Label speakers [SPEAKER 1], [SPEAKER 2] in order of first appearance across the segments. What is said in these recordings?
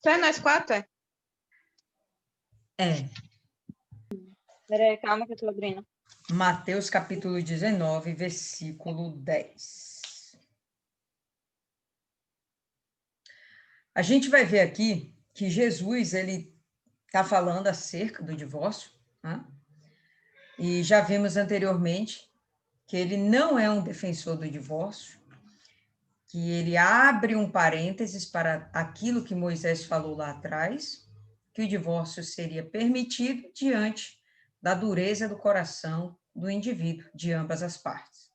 [SPEAKER 1] Só é nós quatro, é?
[SPEAKER 2] É.
[SPEAKER 1] Peraí, calma que eu tô abrindo.
[SPEAKER 2] Mateus capítulo 19, versículo 10. A gente vai ver aqui que Jesus, ele está falando acerca do divórcio, né? E já vimos anteriormente que ele não é um defensor do divórcio, que ele abre um parênteses para aquilo que Moisés falou lá atrás, que o divórcio seria permitido diante da dureza do coração do indivíduo, de ambas as partes.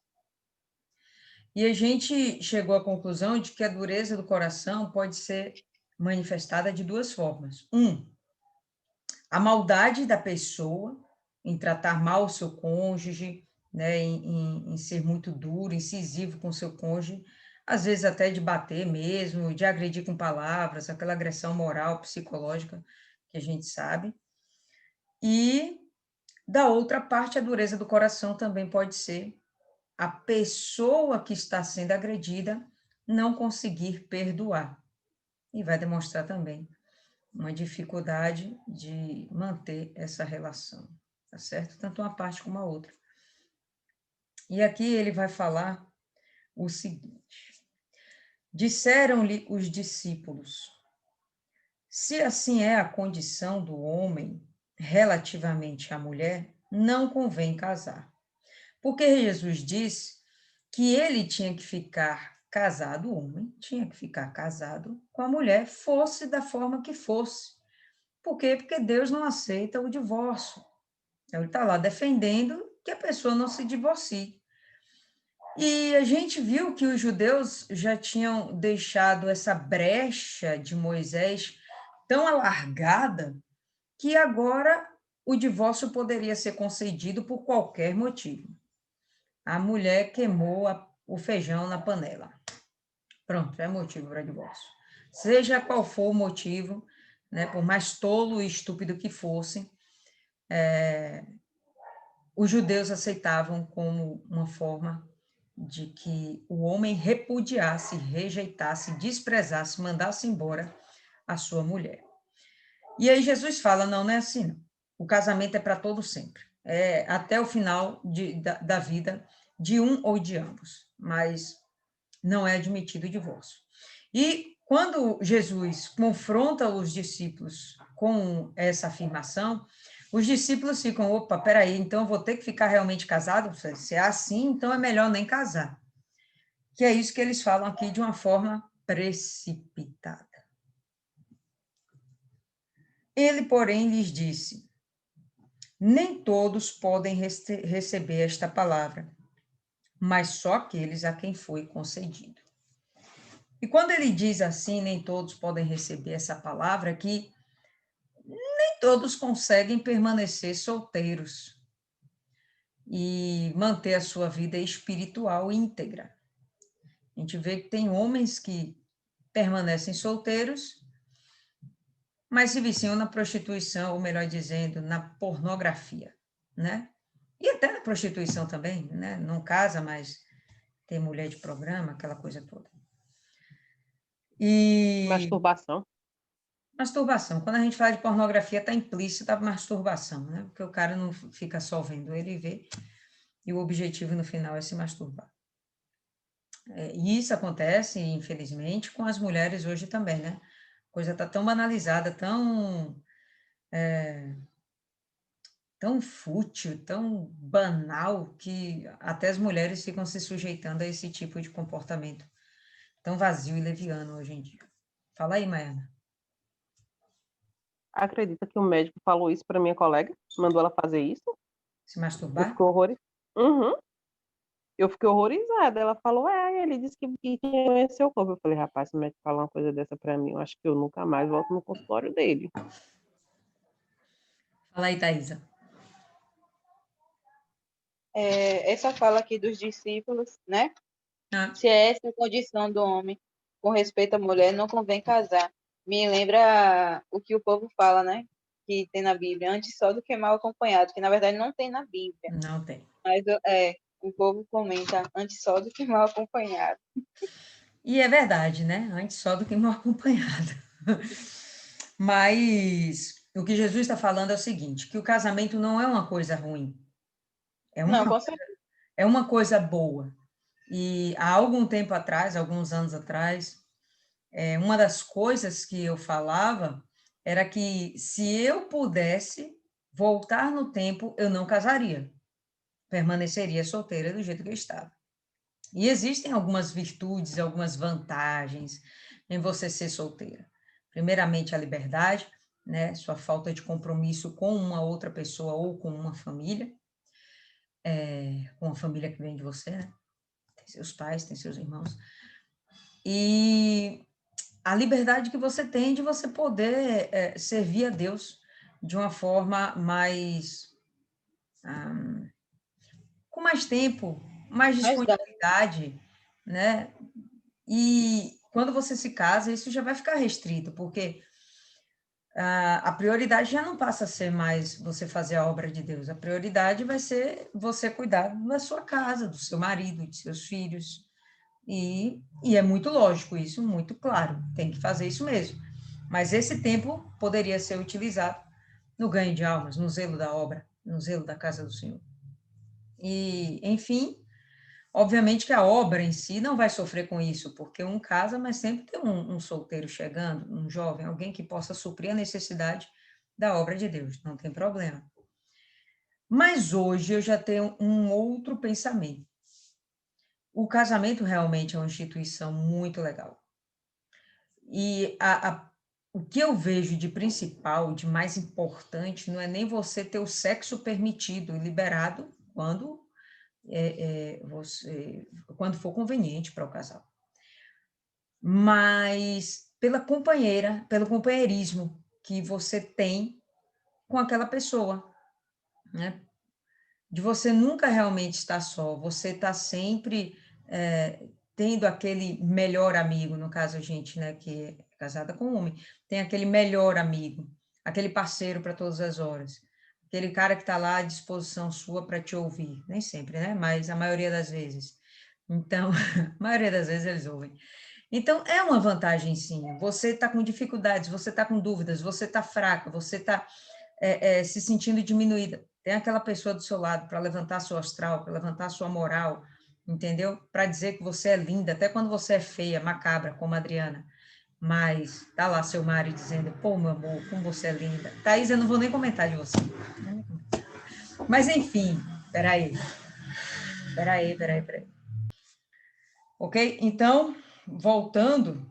[SPEAKER 2] E a gente chegou à conclusão de que a dureza do coração pode ser manifestada de duas formas. A maldade da pessoa em tratar mal o seu cônjuge, né, em ser muito duro, incisivo com o seu cônjuge, às vezes até de bater mesmo, de agredir com palavras, aquela agressão moral, psicológica que a gente sabe. E, da outra parte, a dureza do coração também pode ser a pessoa que está sendo agredida não conseguir perdoar. E vai demonstrar também uma dificuldade de manter essa relação, tá certo? Tanto uma parte como a outra. E aqui ele vai falar o seguinte: disseram-lhe os discípulos: se assim é a condição do homem relativamente à mulher, não convém casar. Porque Jesus disse que ele tinha que ficar casado, o homem tinha que ficar casado com a mulher, fosse da forma que fosse. Por quê? Porque Deus não aceita o divórcio. Então, ele está lá defendendo que a pessoa não se divorcie. E a gente viu que os judeus já tinham deixado essa brecha de Moisés tão alargada que agora o divórcio poderia ser concedido por qualquer motivo. A mulher queimou o feijão na panela. Pronto, é motivo para divórcio. Seja qual for o motivo, né, por mais tolo e estúpido que fosse, os judeus aceitavam como uma forma de que o homem repudiasse, rejeitasse, desprezasse, mandasse embora a sua mulher. E aí Jesus fala, não é assim, não. O casamento é para todo sempre, é até o final da vida de um ou de ambos, mas não é admitido o divórcio. E quando Jesus confronta os discípulos com essa afirmação, os discípulos ficam, opa, peraí, então eu vou ter que ficar realmente casado? Se é assim, então é melhor nem casar. Que é isso que eles falam aqui de uma forma precipitada. Ele, porém, lhes disse, nem todos podem receber esta palavra, mas só aqueles a quem foi concedido. E quando ele diz assim, nem todos podem receber essa palavra, que nem todos conseguem permanecer solteiros e manter a sua vida espiritual íntegra. A gente vê que tem homens que permanecem solteiros, mas se viciam na prostituição, ou melhor dizendo, na pornografia, né? E até na prostituição também, né? Não casa, mas tem mulher de programa, aquela coisa toda. E
[SPEAKER 3] Masturbação.
[SPEAKER 2] masturbação. Quando a gente fala de pornografia, está implícita a masturbação, né? Porque o cara não fica só vendo ele ver, e o objetivo no final é se masturbar. E isso acontece, infelizmente, com as mulheres hoje também, né? A coisa está tão banalizada, tão fútil, tão banal, que até as mulheres ficam se sujeitando a esse tipo de comportamento tão vazio e leviano hoje em dia. Fala aí, Maiana.
[SPEAKER 3] Acredita que o médico falou isso para minha colega? Mandou ela fazer isso?
[SPEAKER 2] Se
[SPEAKER 3] Eu
[SPEAKER 2] masturbar?
[SPEAKER 3] fiquei horrorizada. Uhum. Eu fiquei horrorizada. Ela falou, ele disse que conheceu o corpo. Eu falei, rapaz, se o médico falar uma coisa dessa para mim, eu acho que eu nunca mais volto no consultório dele.
[SPEAKER 2] Fala aí, Thaisa.
[SPEAKER 1] Essa fala aqui dos discípulos, né?
[SPEAKER 2] Ah,
[SPEAKER 1] Se é essa a condição do homem com respeito à mulher, não convém casar. Me lembra o que o povo fala, né? Que tem na Bíblia, antes só do que mal acompanhado, que na verdade não tem na Bíblia.
[SPEAKER 2] não tem.
[SPEAKER 1] Mas o povo comenta antes só do que mal acompanhado.
[SPEAKER 2] E é verdade, né? Antes só do que mal acompanhada. Mas o que Jesus está falando é o seguinte, que o casamento não é uma coisa ruim,
[SPEAKER 1] Não, com certeza.
[SPEAKER 2] é uma coisa boa. E há algum tempo atrás, alguns anos atrás, uma das coisas que eu falava era que se eu pudesse voltar no tempo, eu não casaria, permaneceria solteira do jeito que eu estava. E existem algumas virtudes, algumas vantagens em você ser solteira. Primeiramente, a liberdade, né? Sua falta de compromisso com uma outra pessoa ou com uma família, com a família que vem de você, né? Tem seus pais, tem seus irmãos. E a liberdade que você tem de você poder servir a Deus de uma forma mais com mais tempo, mais
[SPEAKER 1] Mas dá.
[SPEAKER 2] disponibilidade, né? E quando você se casa, isso já vai ficar restrito, porque a prioridade já não passa a ser mais você fazer a obra de Deus, a prioridade vai ser você cuidar da sua casa, do seu marido, de seus filhos. E é muito lógico isso, muito claro, tem que fazer isso mesmo. Mas esse tempo poderia ser utilizado no ganho de almas, no zelo da obra, no zelo da casa do Senhor. E, enfim, obviamente que a obra em si não vai sofrer com isso, porque um casa, mas sempre tem um solteiro chegando, um jovem, alguém que possa suprir a necessidade da obra de Deus, não tem problema. Mas hoje eu já tenho um outro pensamento. O casamento realmente é uma instituição muito legal. E o que eu vejo de principal, de mais importante, não é nem você ter o sexo permitido e liberado quando for conveniente para o casal, mas pela companheira, pelo companheirismo que você tem com aquela pessoa, né? De você nunca realmente estar só, você está sempre tendo aquele melhor amigo, no caso a gente, né, que é casada com um homem, tem aquele melhor amigo, aquele parceiro para todas as horas, aquele cara que está lá à disposição sua para te ouvir, nem sempre, né, mas a maioria das vezes. Então, a maioria das vezes eles ouvem. Então, é uma vantagem, sim. Você está com dificuldades, você está com dúvidas, você está fraca, você está se sentindo diminuída. Tem aquela pessoa do seu lado para levantar seu astral, para levantar sua moral, entendeu? Para dizer que você é linda, até quando você é feia, macabra, como a Adriana. Mas tá lá seu marido dizendo, pô, meu amor, como você é linda. Thaís, eu não vou nem comentar de você. Mas, enfim, peraí. Ok? Então, voltando.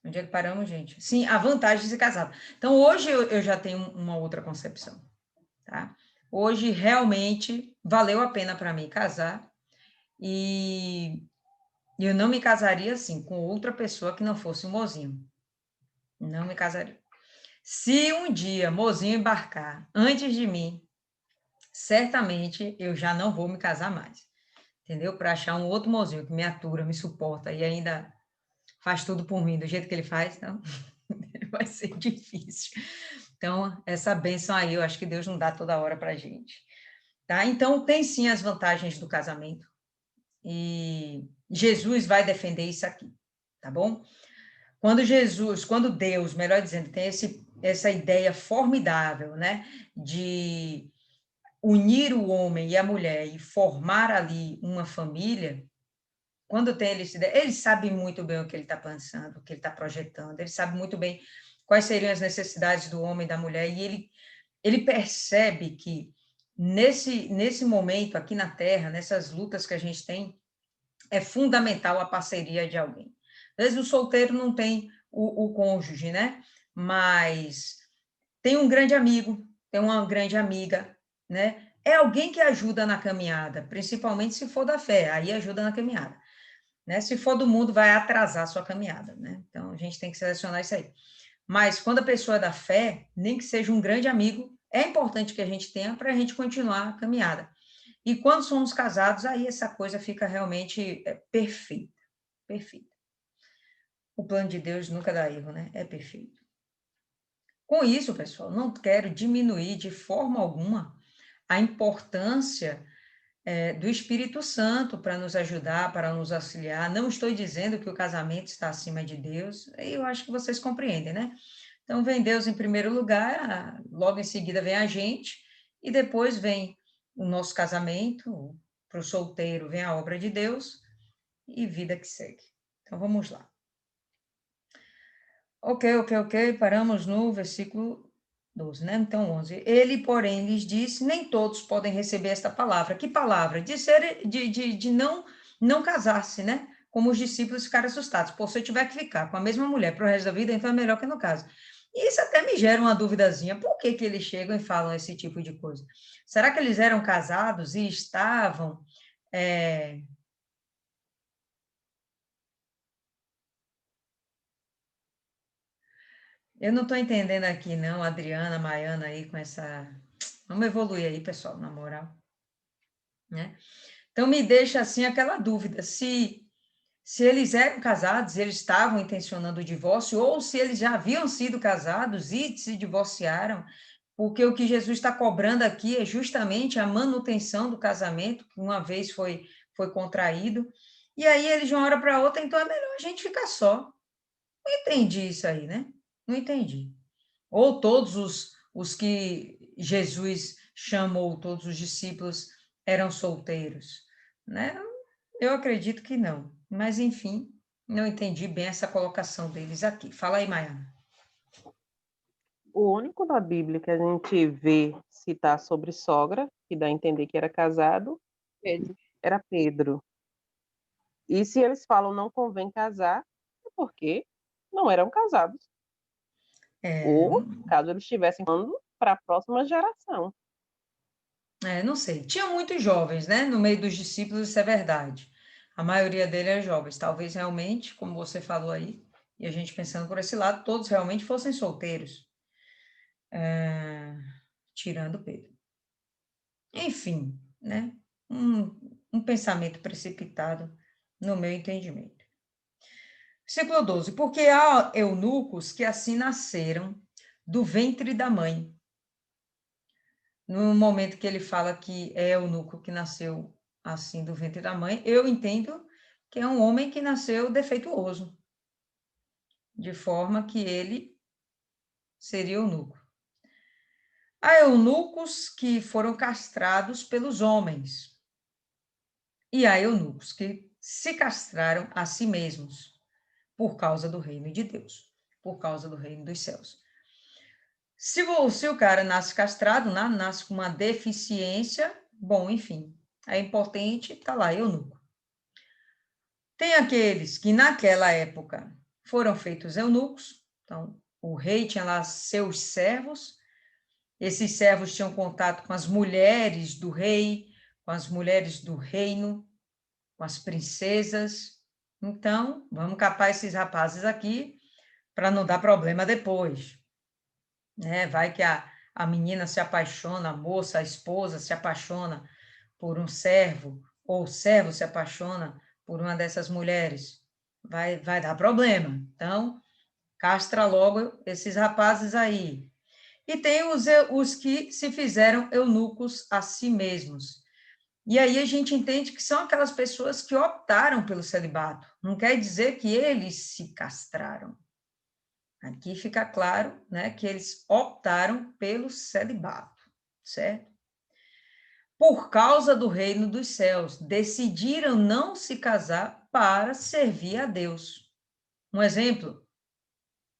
[SPEAKER 2] Onde é que paramos, gente? Sim, a vantagem de ser casado. Então, hoje eu já tenho uma outra concepção, tá? Hoje, realmente, valeu a pena para mim casar e eu não me casaria, assim, com outra pessoa que não fosse o Mozinho. Não me casaria. Se um dia Mozinho embarcar antes de mim, certamente eu já não vou me casar mais, entendeu? Para achar um outro Mozinho que me atura, me suporta e ainda faz tudo por mim, do jeito que ele faz, então vai ser difícil. Então, essa bênção aí, eu acho que Deus não dá toda hora para a gente. Tá? Então, tem sim as vantagens do casamento. E Jesus vai defender isso aqui, tá bom? Quando Deus, melhor dizendo, tem essa ideia formidável, né, de unir o homem e a mulher e formar ali uma família, quando tem ele sabe muito bem o que ele está pensando, o que ele está projetando, ele sabe muito bem quais seriam as necessidades do homem e da mulher, e ele percebe que nesse momento aqui na Terra, nessas lutas que a gente tem, é fundamental a parceria de alguém. Às vezes o solteiro não tem o cônjuge, né? Mas tem um grande amigo, tem uma grande amiga, né? É alguém que ajuda na caminhada, principalmente se for da fé, aí ajuda na caminhada. Né? Se for do mundo, vai atrasar a sua caminhada, né? Então, a gente tem que selecionar isso aí. Mas, quando a pessoa é da fé, nem que seja um grande amigo, é importante que a gente tenha para a gente continuar a caminhada. E quando somos casados, aí essa coisa fica realmente perfeita, perfeita. O plano de Deus nunca dá erro, né? É perfeito. Com isso, pessoal, não quero diminuir de forma alguma a importância do Espírito Santo para nos ajudar, para nos auxiliar. Não estou dizendo que o casamento está acima de Deus, eu acho que vocês compreendem, né? Então, vem Deus em primeiro lugar, logo em seguida vem a gente, e depois vem o nosso casamento, para o solteiro vem a obra de Deus, e vida que segue. Então, vamos lá. Ok, paramos no versículo 12, né? Então, 11. Ele, porém, lhes disse, nem todos podem receber esta palavra. Que palavra? De não casar-se, né? Como os discípulos ficaram assustados. Pô, se eu tiver que ficar com a mesma mulher para o resto da vida, então é melhor que não case. E isso até me gera uma duvidazinha. Por que que eles chegam e falam esse tipo de coisa? Será que eles eram casados e estavam... Eu não estou entendendo aqui, não, Adriana, Maiana aí com essa... Vamos evoluir aí, pessoal, na moral. Né? Então, me deixa, assim, aquela dúvida, se eles eram casados, eles estavam intencionando o divórcio, ou se eles já haviam sido casados e se divorciaram, porque o que Jesus está cobrando aqui é justamente a manutenção do casamento, que uma vez foi contraído, e aí eles de uma hora para outra, então é melhor a gente ficar só. Não entendi isso aí, né? Não entendi. Ou todos os que Jesus chamou, todos os discípulos, eram solteiros, né? Eu acredito que não, mas enfim, não entendi bem essa colocação deles aqui. Fala aí, Maiana.
[SPEAKER 3] O único da Bíblia que a gente vê citar sobre sogra, que dá a entender que era casado,
[SPEAKER 1] Pedro.
[SPEAKER 3] era Pedro. E se eles falam não convém casar, é porque não eram casados. Ou, caso eles estivessem falando para a próxima geração.
[SPEAKER 2] Não sei. Tinha muitos jovens, né? No meio dos discípulos, isso é verdade. A maioria deles é jovens. Talvez realmente, como você falou aí, e a gente pensando por esse lado, todos realmente fossem solteiros. Tirando Pedro. Enfim, né? Um pensamento precipitado no meu entendimento. Versículo 12. Porque há eunucos que assim nasceram do ventre da mãe. No momento que ele fala que é eunuco que nasceu assim do ventre da mãe, eu entendo que é um homem que nasceu defeituoso, de forma que ele seria eunuco. Há eunucos que foram castrados pelos homens, e há eunucos que se castraram a si mesmos, por causa do reino de Deus, por causa do reino dos céus. Se o cara nasce castrado, nasce com uma deficiência, bom, enfim, é importante, tá lá, eunuco. Tem aqueles que naquela época foram feitos eunucos, então o rei tinha lá seus servos, esses servos tinham contato com as mulheres do rei, com as mulheres do reino, com as princesas. Então, vamos capar esses rapazes aqui para não dar problema depois. Né? Vai que a menina se apaixona, a moça, a esposa se apaixona por um servo, ou o servo se apaixona por uma dessas mulheres. Vai dar problema. Então, castra logo esses rapazes aí. E tem os que se fizeram eunucos a si mesmos. E aí a gente entende que são aquelas pessoas que optaram pelo celibato. Não quer dizer que eles se castraram. Aqui fica claro, né, que eles optaram pelo celibato, certo? Por causa do reino dos céus, decidiram não se casar para servir a Deus. Um exemplo?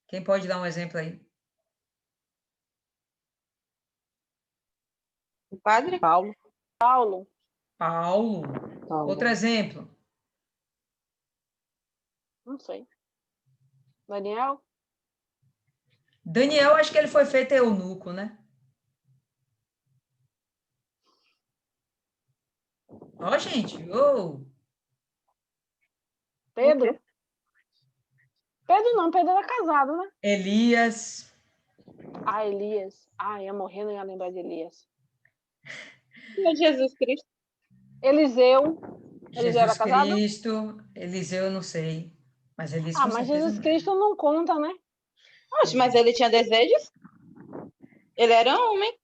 [SPEAKER 2] Quem pode dar um exemplo aí?
[SPEAKER 1] O padre?
[SPEAKER 3] Paulo.
[SPEAKER 2] Paulo. Outro exemplo?
[SPEAKER 4] Não sei. Daniel?
[SPEAKER 2] Daniel, acho que ele foi feito eunuco, né? Ó, gente,
[SPEAKER 4] Pedro? Pedro não, Pedro era casado, né?
[SPEAKER 2] Elias.
[SPEAKER 4] Ah, Elias. Ah, ia morrer, não ia lembrar de Elias.
[SPEAKER 1] E Jesus Cristo?
[SPEAKER 4] Eliseu.
[SPEAKER 2] Jesus
[SPEAKER 4] era casado?
[SPEAKER 2] Cristo, Eliseu, eu não sei. Mas Elias com
[SPEAKER 4] mas
[SPEAKER 2] certeza
[SPEAKER 4] Jesus
[SPEAKER 2] não.
[SPEAKER 4] Cristo não conta, né?
[SPEAKER 1] Oxe, mas ele tinha desejos? Ele era homem.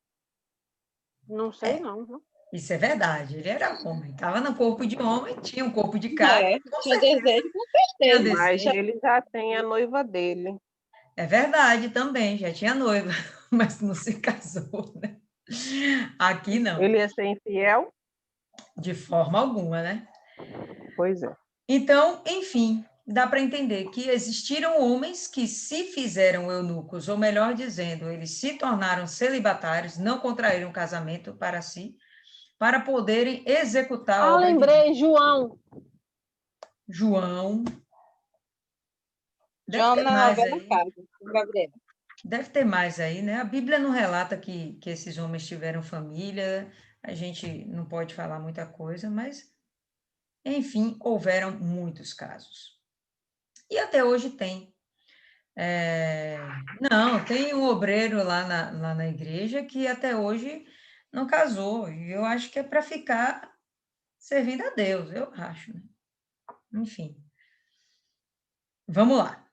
[SPEAKER 4] Não sei, não. Viu?
[SPEAKER 2] Isso é verdade, ele era homem, estava no corpo de homem, tinha um corpo de carne, com
[SPEAKER 1] Tinha
[SPEAKER 2] certeza
[SPEAKER 1] desejo, com
[SPEAKER 2] tinha
[SPEAKER 1] certeza.
[SPEAKER 3] Mas
[SPEAKER 2] desejo.
[SPEAKER 3] ele já tem a noiva dele.
[SPEAKER 2] É verdade também, já tinha noiva, mas não se casou, né? Aqui não,
[SPEAKER 3] Ele ia ser infiel?
[SPEAKER 2] de forma alguma, né?
[SPEAKER 3] Pois é.
[SPEAKER 2] Então, enfim, dá para entender que existiram homens que se fizeram eunucos, ou melhor dizendo, eles se tornaram celibatários, não contraíram casamento para si, para poderem executar a obra de Deus.
[SPEAKER 4] lembrei, João.
[SPEAKER 2] João. Deve
[SPEAKER 1] João
[SPEAKER 2] ter
[SPEAKER 1] na
[SPEAKER 2] mais
[SPEAKER 1] novela
[SPEAKER 2] aí.
[SPEAKER 1] Casa, com Gabriel.
[SPEAKER 2] Deve ter mais aí, né? A Bíblia não relata que esses homens tiveram família, a gente não pode falar muita coisa, mas, enfim, houveram muitos casos. E até hoje tem. Não, tem um obreiro lá na igreja que até hoje não casou, e eu acho que é para ficar servindo a Deus, eu acho, né? Enfim, vamos lá.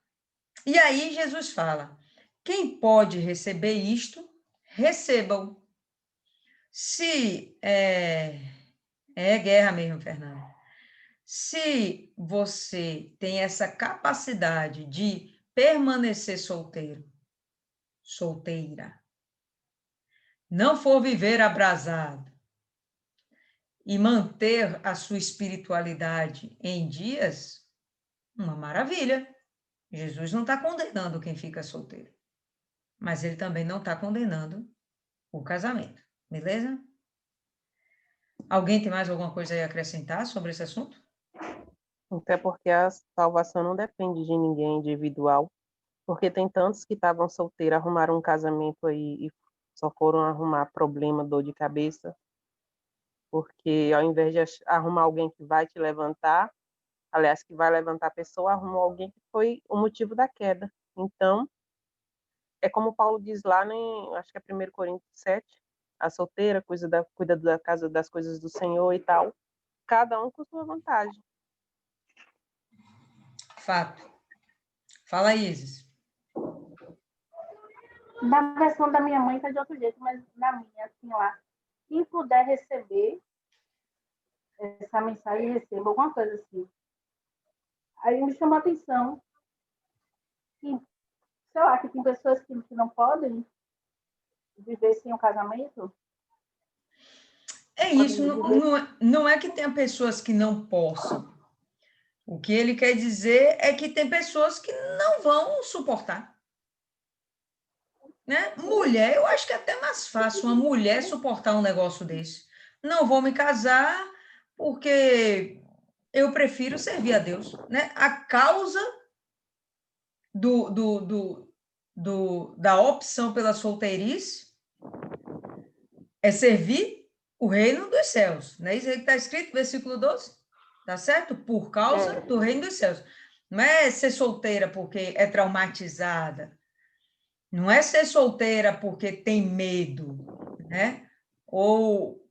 [SPEAKER 2] E aí Jesus fala: quem pode receber isto, recebam. Se é guerra mesmo, Fernanda. Se você tem essa capacidade de permanecer solteiro, solteira, não for viver abrasado e manter a sua espiritualidade em dias, uma maravilha. Jesus não está condenando quem fica solteiro, mas ele também não está condenando o casamento, beleza? Alguém tem mais alguma coisa a acrescentar sobre esse assunto?
[SPEAKER 3] Até porque a salvação não depende de ninguém individual, porque tem tantos que estavam solteiros, arrumaram um casamento aí e só foram arrumar problema, dor de cabeça, porque ao invés de arrumar alguém que vai te levantar, aliás, que vai levantar a pessoa, arrumou alguém que foi o motivo da queda. Então, é como Paulo diz lá, acho que é 1 Coríntios 7, a solteira cuida da casa, das coisas do Senhor e tal, cada um com sua vantagem.
[SPEAKER 2] Fato. Fala, Isis.
[SPEAKER 5] Na versão da minha mãe tá de outro jeito, mas na minha, assim lá, quem puder receber essa mensagem, receba alguma coisa assim. Aí me chamou a atenção que, sei lá, que tem pessoas que não podem viver sem um casamento.
[SPEAKER 2] É isso, não é que tenha pessoas que não possam. O que ele quer dizer é que tem pessoas que não vão suportar. Né? Mulher, eu acho que é até mais fácil uma mulher suportar um negócio desse. Não vou me casar porque eu prefiro servir a Deus. Né? A causa da opção pela solteirice é servir o reino dos céus. Não é isso aí que está escrito, versículo 12? Tá certo? Por causa do reino dos céus. Não é ser solteira porque é traumatizada. Não é ser solteira porque tem medo, né? Ou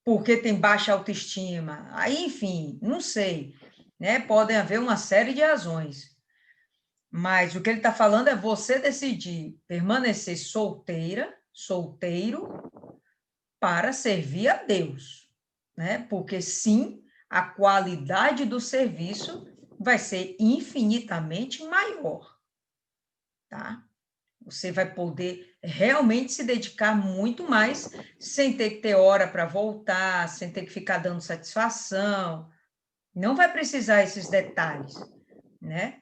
[SPEAKER 2] porque tem baixa autoestima. Aí, enfim, não sei. Né? Podem haver uma série de razões. Mas o que ele está falando é você decidir permanecer solteira, solteiro, para servir a Deus, né? Porque sim, a qualidade do serviço vai ser infinitamente maior, tá? Você vai poder realmente se dedicar muito mais, sem ter que ter hora para voltar, sem ter que ficar dando satisfação. Não vai precisar esses detalhes, né?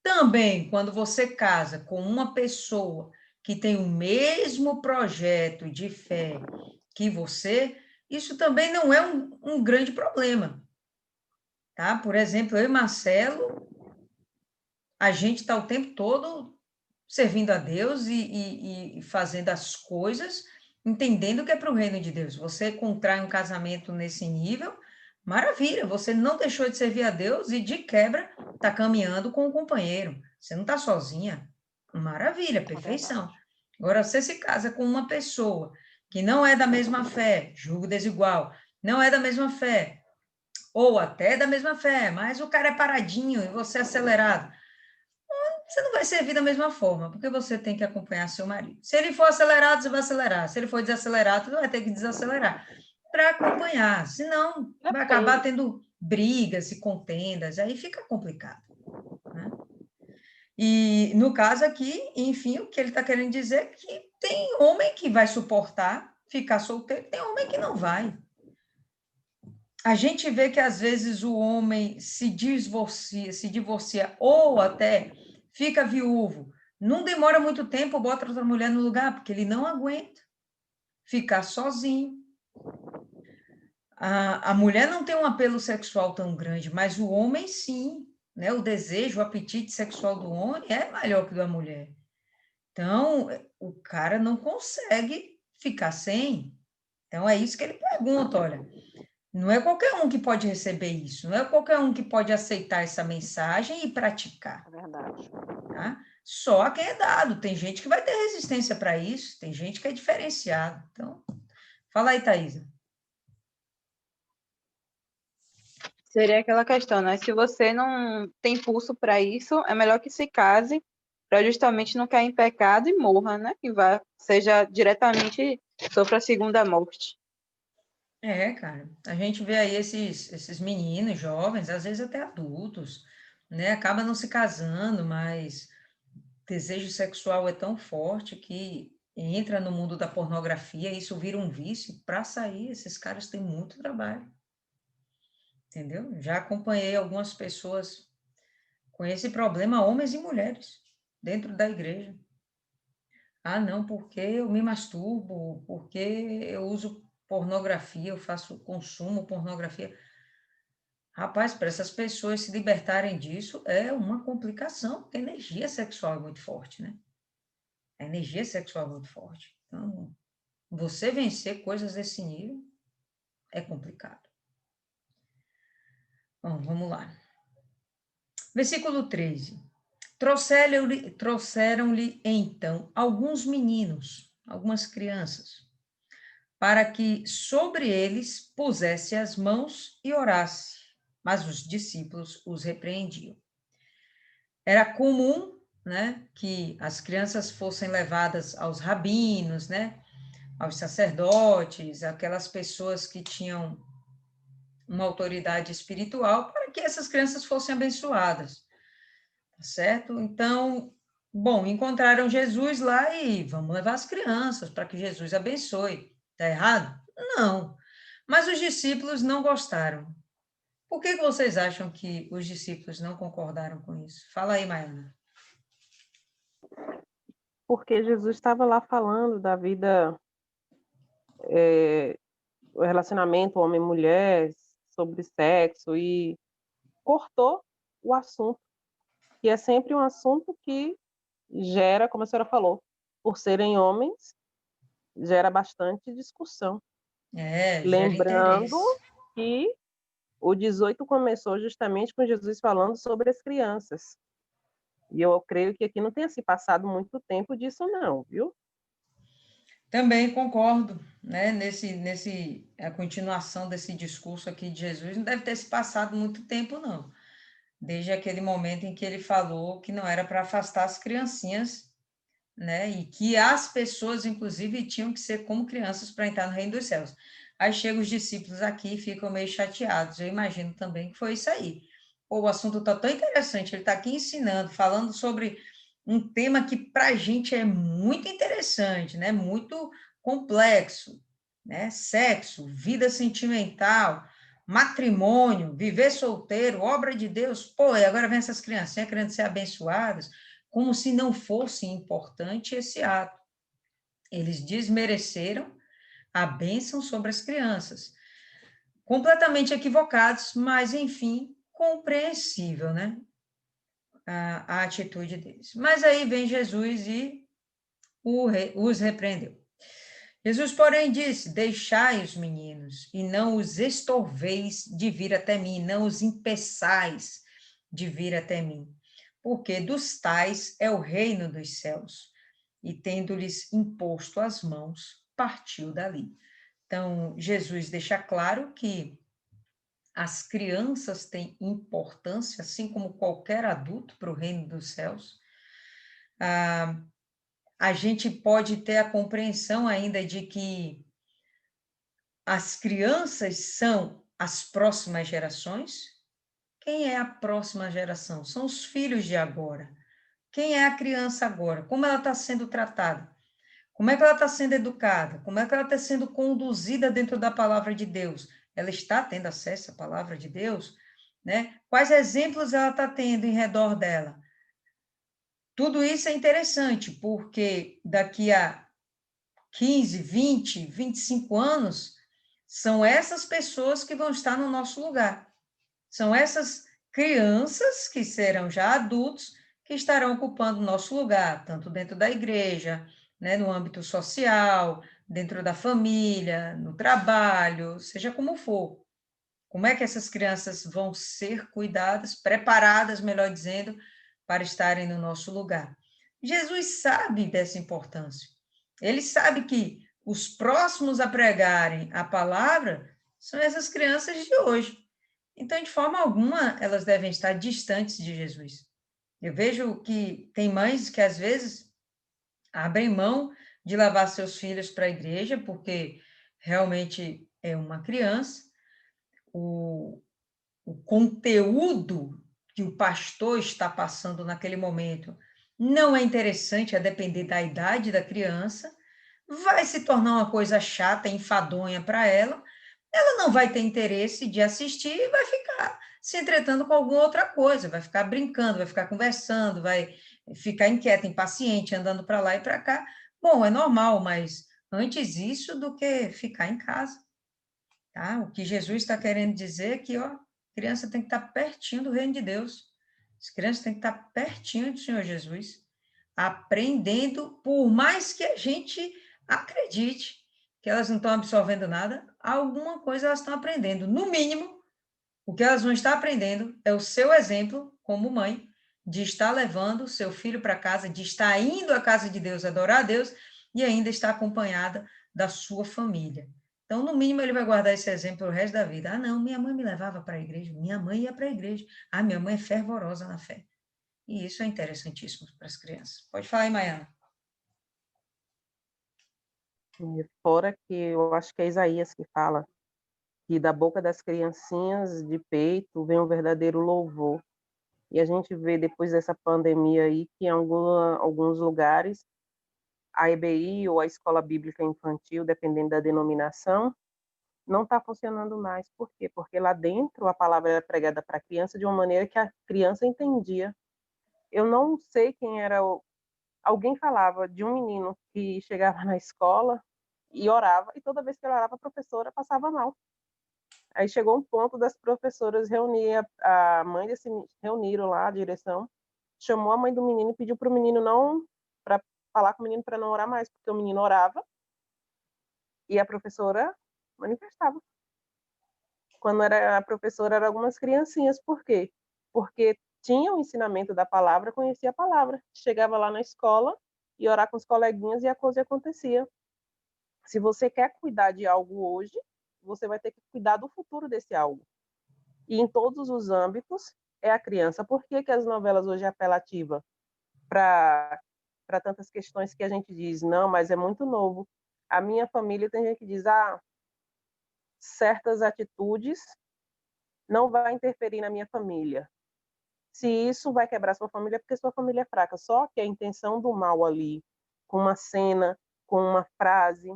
[SPEAKER 2] Também, quando você casa com uma pessoa que tem o mesmo projeto de fé que você, isso também não é um grande problema, tá? Por exemplo, eu e Marcelo, a gente está o tempo todo servindo a Deus e fazendo as coisas, entendendo que é para o reino de Deus. Você contrai um casamento nesse nível, maravilha, você não deixou de servir a Deus e, de quebra, está caminhando com o companheiro. Você não está sozinha. Maravilha, perfeição. Agora, você se casa com uma pessoa que não é da mesma fé, julgo desigual, não é da mesma fé, ou até da mesma fé, mas o cara é paradinho e você é acelerado. Você não vai servir da mesma forma, porque você tem que acompanhar seu marido. Se ele for acelerado, você vai acelerar. Se ele for desacelerado, você vai ter que desacelerar para acompanhar. Senão, vai acabar tendo brigas e contendas, aí fica complicado. Né? E no caso aqui, enfim, o que ele está querendo dizer é que tem homem que vai suportar ficar solteiro, tem homem que não vai. A gente vê que às vezes o homem se divorcia ou até fica viúvo. Não demora muito tempo, bota outra mulher no lugar, porque ele não aguenta ficar sozinho. A mulher não tem um apelo sexual tão grande, mas o homem sim, né? O desejo, o apetite sexual do homem é maior que o da mulher. Então, o cara não consegue ficar sem. Então, é isso que ele pergunta, olha, não é qualquer um que pode receber isso, não é qualquer um que pode aceitar essa mensagem e praticar.
[SPEAKER 3] É verdade.
[SPEAKER 2] Tá? Só a quem é dado. Tem gente que vai ter resistência para isso, tem gente que é diferenciado. Então, fala aí, Thaisa.
[SPEAKER 1] Seria aquela questão, né? Se você não tem pulso para isso, é melhor que se case para justamente não cair em pecado e morra, né? Que seja diretamente sofra a segunda morte.
[SPEAKER 2] Cara, a gente vê aí esses meninos jovens, às vezes até adultos, né? Acaba não se casando, mas desejo sexual é tão forte que entra no mundo da pornografia, isso vira um vício. Para sair, esses caras têm muito trabalho. Entendeu? Já acompanhei algumas pessoas com esse problema, homens e mulheres, dentro da igreja. Ah, não, porque eu me masturbo, porque eu uso pornografia, eu faço consumo pornografia. Rapaz, para essas pessoas se libertarem disso é uma complicação, porque a energia sexual é muito forte, né? A energia sexual é muito forte. Então, você vencer coisas desse nível é complicado. Bom, vamos lá. Versículo 13. Trouxeram-lhe então alguns meninos, algumas crianças, para que sobre eles pusesse as mãos e orasse. Mas os discípulos os repreendiam. Era comum, né, que as crianças fossem levadas aos rabinos, né, aos sacerdotes, aquelas pessoas que tinham uma autoridade espiritual, para que essas crianças fossem abençoadas. Tá certo? Então, bom, encontraram Jesus lá e vamos levar as crianças para que Jesus abençoe. Tá errado? Não. Mas os discípulos não gostaram. Por que vocês acham que os discípulos não concordaram com isso? Fala aí, Maiana.
[SPEAKER 3] Porque Jesus estava lá falando da vida, o relacionamento homem-mulher, sobre sexo, e cortou o assunto, que é sempre um assunto que gera, como a senhora falou, por serem homens, gera bastante discussão.
[SPEAKER 2] Gera
[SPEAKER 3] Lembrando
[SPEAKER 2] interesse.
[SPEAKER 3] que o 18 começou justamente com Jesus falando sobre as crianças. E eu creio que aqui não tenha se passado muito tempo disso não, viu?
[SPEAKER 2] Também concordo, né? A continuação desse discurso aqui de Jesus não deve ter se passado muito tempo, não. Desde aquele momento em que ele falou que não era para afastar as criancinhas, né? E que as pessoas, inclusive, tinham que ser como crianças para entrar no reino dos céus. Aí chegam os discípulos aqui e ficam meio chateados. Eu imagino também que foi isso aí. Pô, o assunto está tão interessante, ele está aqui ensinando, falando sobre um tema que para a gente é muito interessante, né? Muito complexo, né? Sexo, vida sentimental, matrimônio, viver solteiro, obra de Deus. Pô, e agora vem essas criancinhas querendo ser abençoadas, como se não fosse importante esse ato. Eles desmereceram a bênção sobre as crianças. Completamente equivocados, mas, enfim, compreensível, né? A atitude deles. Mas aí vem Jesus e os repreendeu. Jesus, porém, disse: deixai os meninos e não os estorveis de vir até mim, não os impeçais de vir até mim, porque dos tais é o reino dos céus. E tendo-lhes imposto as mãos, partiu dali. Então, Jesus deixa claro que as crianças têm importância, assim como qualquer adulto, para o reino dos céus. A gente pode ter a compreensão ainda de que as crianças são as próximas gerações. Quem é a próxima geração? São os filhos de agora. quem é a criança agora, como ela está sendo tratada, como é que ela está sendo educada, como é que ela está sendo conduzida dentro da palavra de Deus. Ela está tendo acesso à palavra de Deus, né? Quais exemplos ela está tendo em redor dela? Tudo isso é interessante, porque daqui a 15, 20, 25 anos, são essas pessoas que vão estar no nosso lugar. São essas crianças que serão já adultos que estarão ocupando o nosso lugar, tanto dentro da igreja, né, no âmbito social, dentro da família, no trabalho, seja como for. Como é que essas crianças vão ser cuidadas, preparadas, melhor dizendo, para estarem no nosso lugar? Jesus sabe dessa importância. Ele sabe que os próximos a pregarem a palavra são essas crianças de hoje. Então, de forma alguma, elas devem estar distantes de Jesus. Eu vejo que tem mães que, às vezes, abrem mão de levar seus filhos para a igreja, porque realmente é uma criança, o conteúdo que o pastor está passando naquele momento não é interessante, a depender da idade da criança, vai se tornar uma coisa chata, enfadonha para ela, ela não vai ter interesse de assistir e vai ficar se entretando com alguma outra coisa, vai ficar brincando, vai ficar conversando, vai ficar inquieta, impaciente, andando para lá e para cá. Bom, é normal, mas antes isso do que ficar em casa, tá? O que Jesus está querendo dizer é que, ó, a criança tem que estar pertinho do reino de Deus. As crianças têm que estar pertinho do Senhor Jesus, aprendendo, por mais que a gente acredite que elas não estão absorvendo nada, alguma coisa elas estão aprendendo. No mínimo, o que elas vão estar aprendendo é o seu exemplo, como mãe, de estar levando o seu filho para casa, de estar indo à casa de Deus, adorar a Deus, e ainda estar acompanhada da sua família. Então, no mínimo, ele vai guardar esse exemplo o resto da vida. Ah, não, minha mãe me levava para a igreja, minha mãe ia para a igreja. Ah, minha mãe é fervorosa na fé. E isso é interessantíssimo para as crianças. Pode falar aí, Maiana.
[SPEAKER 3] Fora que eu acho que é Isaías que fala que da boca das criancinhas de peito vem um verdadeiro louvor. E a gente vê depois dessa pandemia aí que em alguns lugares a EBI ou a escola bíblica infantil, dependendo da denominação, não está funcionando mais. Por quê? Porque lá dentro a palavra era pregada para a criança de uma maneira que a criança entendia. Eu não sei quem era. Alguém falava de um menino que chegava na escola e orava, e toda vez que ele orava, a professora passava mal. Aí chegou um ponto das professoras reunir a mãe desse reuniram lá a direção, chamou a mãe do menino e pediu para o menino não para falar com o menino para não orar mais, porque o menino orava e a professora manifestava. Quando era a professora eram algumas criancinhas, por quê? Porque tinha o ensinamento da palavra, conhecia a palavra, chegava lá na escola e orar com os coleguinhas e a coisa acontecia. Se você quer cuidar de algo hoje, você vai ter que cuidar do futuro desse algo. E em todos os âmbitos é a criança. Por que as novelas hoje é apelativa para tantas questões que a gente diz, não, mas é muito novo. A minha família tem gente que diz, certas atitudes não vai interferir na minha família. Se isso vai quebrar sua família, é porque sua família é fraca. Só que a intenção do mal ali, com uma cena, com uma frase,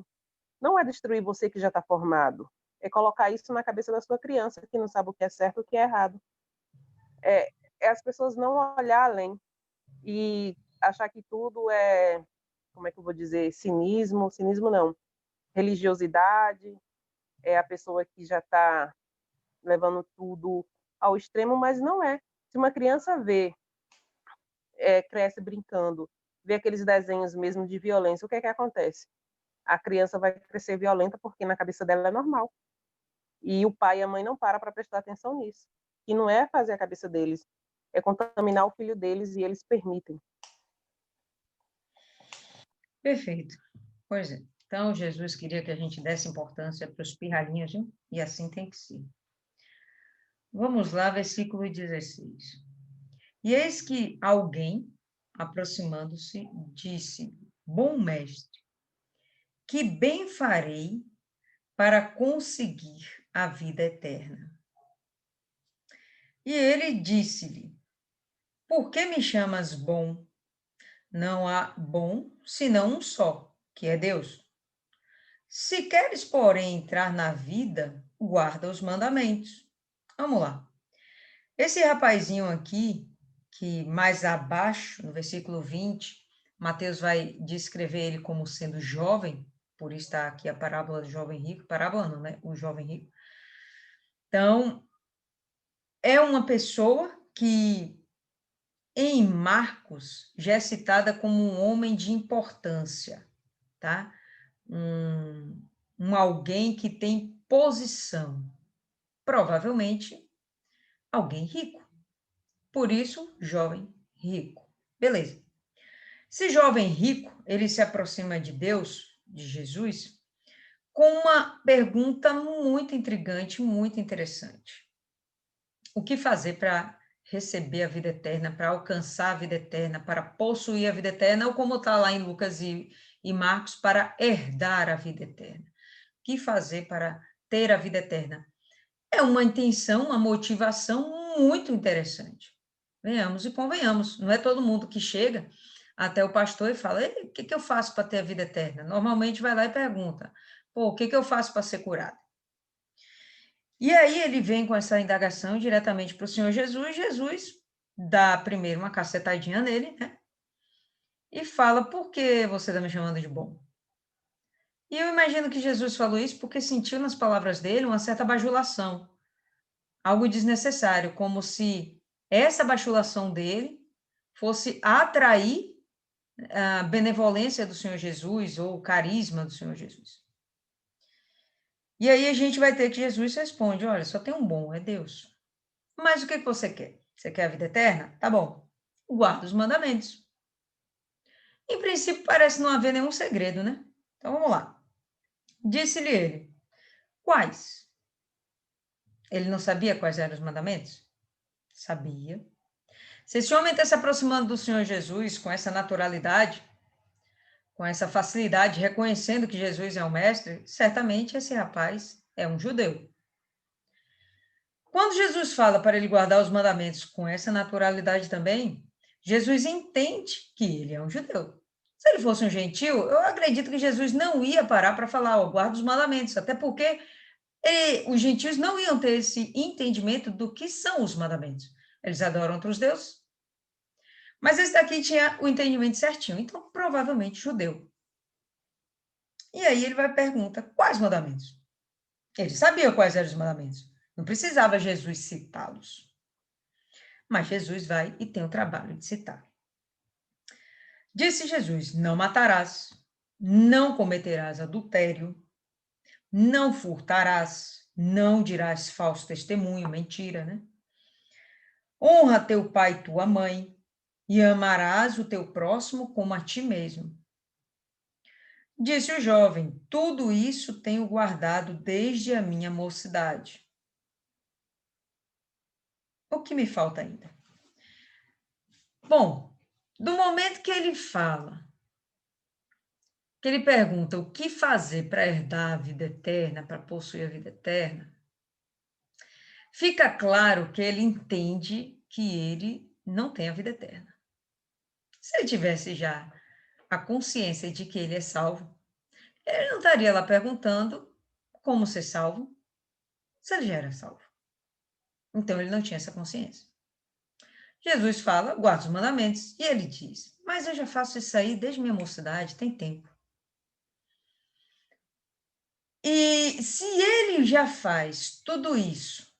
[SPEAKER 3] não é destruir você que já está formado. É colocar isso na cabeça da sua criança, que não sabe o que é certo e o que é errado. É as pessoas não olhar além e achar que tudo é, como é que eu vou dizer, cinismo não, religiosidade, é a pessoa que já está levando tudo ao extremo, mas não é. Se uma criança cresce brincando, vê aqueles desenhos mesmo de violência, o que é que acontece? A criança vai crescer violenta porque na cabeça dela é normal. E o pai e a mãe não param para prestar atenção nisso. E não é fazer a cabeça deles, é contaminar o filho deles e eles permitem.
[SPEAKER 2] Perfeito. Pois é. Então, Jesus queria que a gente desse importância para os pirralhinhos, hein? E assim tem que ser. Vamos lá, versículo 16. E eis que alguém, aproximando-se, disse: Bom mestre, que bem farei para conseguir a vida eterna? E ele disse-lhe: Por que me chamas bom? Não há bom senão um só, que é Deus. Se queres, porém, entrar na vida, guarda os mandamentos. Vamos lá. Esse rapazinho aqui, que mais abaixo, no versículo 20, Mateus vai descrever ele como sendo jovem, por isso está aqui a parábola do jovem rico. Parábola não, né? O jovem rico. Então, é uma pessoa que, em Marcos, já é citada como um homem de importância, tá? Um alguém que tem posição, provavelmente alguém rico. Por isso, jovem rico. Beleza. Esse jovem rico, ele se aproxima de Deus, de Jesus, com uma pergunta muito intrigante, muito interessante. O que fazer para receber a vida eterna, para alcançar a vida eterna, para possuir a vida eterna, ou como está lá em Lucas e Marcos, para herdar a vida eterna? O que fazer para ter a vida eterna? É uma intenção, uma motivação muito interessante. Venhamos e convenhamos, não é todo mundo que chega até o pastor e fala: o que eu faço para ter a vida eterna? Normalmente vai lá e pergunta: o que eu faço para ser curado? E aí ele vem com essa indagação diretamente para o Senhor Jesus. Jesus dá primeiro uma cacetadinha nele, né? E fala: por que você está me chamando de bom? E eu imagino que Jesus falou isso porque sentiu nas palavras dele uma certa bajulação, algo desnecessário, como se essa bajulação dele fosse atrair a benevolência do Senhor Jesus ou o carisma do Senhor Jesus. E aí a gente vai ter que Jesus responde: olha, só tem um bom, é Deus. Mas o que você quer? Você quer a vida eterna? Tá bom. Guarda os mandamentos. Em princípio, parece não haver nenhum segredo, né? Então, vamos lá. Disse-lhe ele: quais? Ele não sabia quais eram os mandamentos? Sabia. Se esse homem está se aproximando do Senhor Jesus com essa naturalidade, com essa facilidade, reconhecendo que Jesus é o mestre, certamente esse rapaz é um judeu. Quando Jesus fala para ele guardar os mandamentos com essa naturalidade também, Jesus entende que ele é um judeu. Se ele fosse um gentil, eu acredito que Jesus não ia parar para falar: guarda os mandamentos, até porque os gentios não iam ter esse entendimento do que são os mandamentos. Eles adoram outros deuses. Mas esse daqui tinha o entendimento certinho, então provavelmente judeu. E aí ele vai perguntar: quais mandamentos? Ele sabia quais eram os mandamentos. Não precisava Jesus citá-los. Mas Jesus vai e tem o trabalho de citar. Disse Jesus: não matarás, não cometerás adultério, não furtarás, não dirás falso testemunho, mentira, né? Honra teu pai e tua mãe, e amarás o teu próximo como a ti mesmo. Disse o jovem: tudo isso tenho guardado desde a minha mocidade. O que me falta ainda? Bom, do momento que ele fala, que ele pergunta o que fazer para herdar a vida eterna, para possuir a vida eterna, fica claro que ele entende que ele não tem a vida eterna. Se ele tivesse já a consciência de que ele é salvo, ele não estaria lá perguntando como ser salvo, se ele já era salvo. Então, ele não tinha essa consciência. Jesus fala: guarda os mandamentos. E ele diz: mas eu já faço isso aí desde minha mocidade, tem tempo. E se ele já faz tudo isso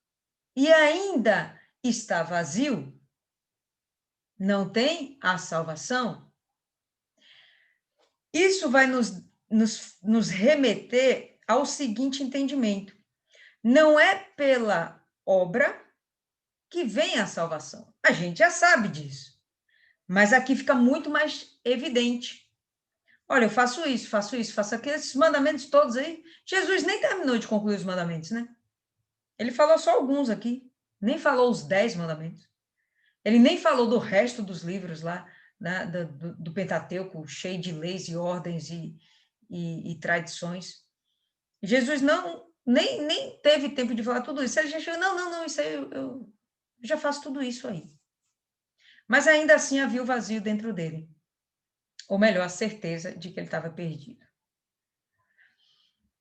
[SPEAKER 2] e ainda está vazio, não tem a salvação, isso vai nos remeter ao seguinte entendimento: não é pela obra que vem a salvação. A gente já sabe disso, mas aqui fica muito mais evidente. Olha, eu faço isso, faço aqueles mandamentos todos aí. Jesus nem terminou de concluir os mandamentos, né? Ele falou só alguns aqui, nem falou os 10 mandamentos. Ele nem falou do resto dos livros lá, né, do Pentateuco, cheio de leis e ordens e tradições. Jesus nem teve tempo de falar tudo isso. Ele já chegou: não, isso aí eu já faço tudo isso aí. Mas ainda assim havia o vazio dentro dele. ou melhor, a certeza de que ele estava perdido.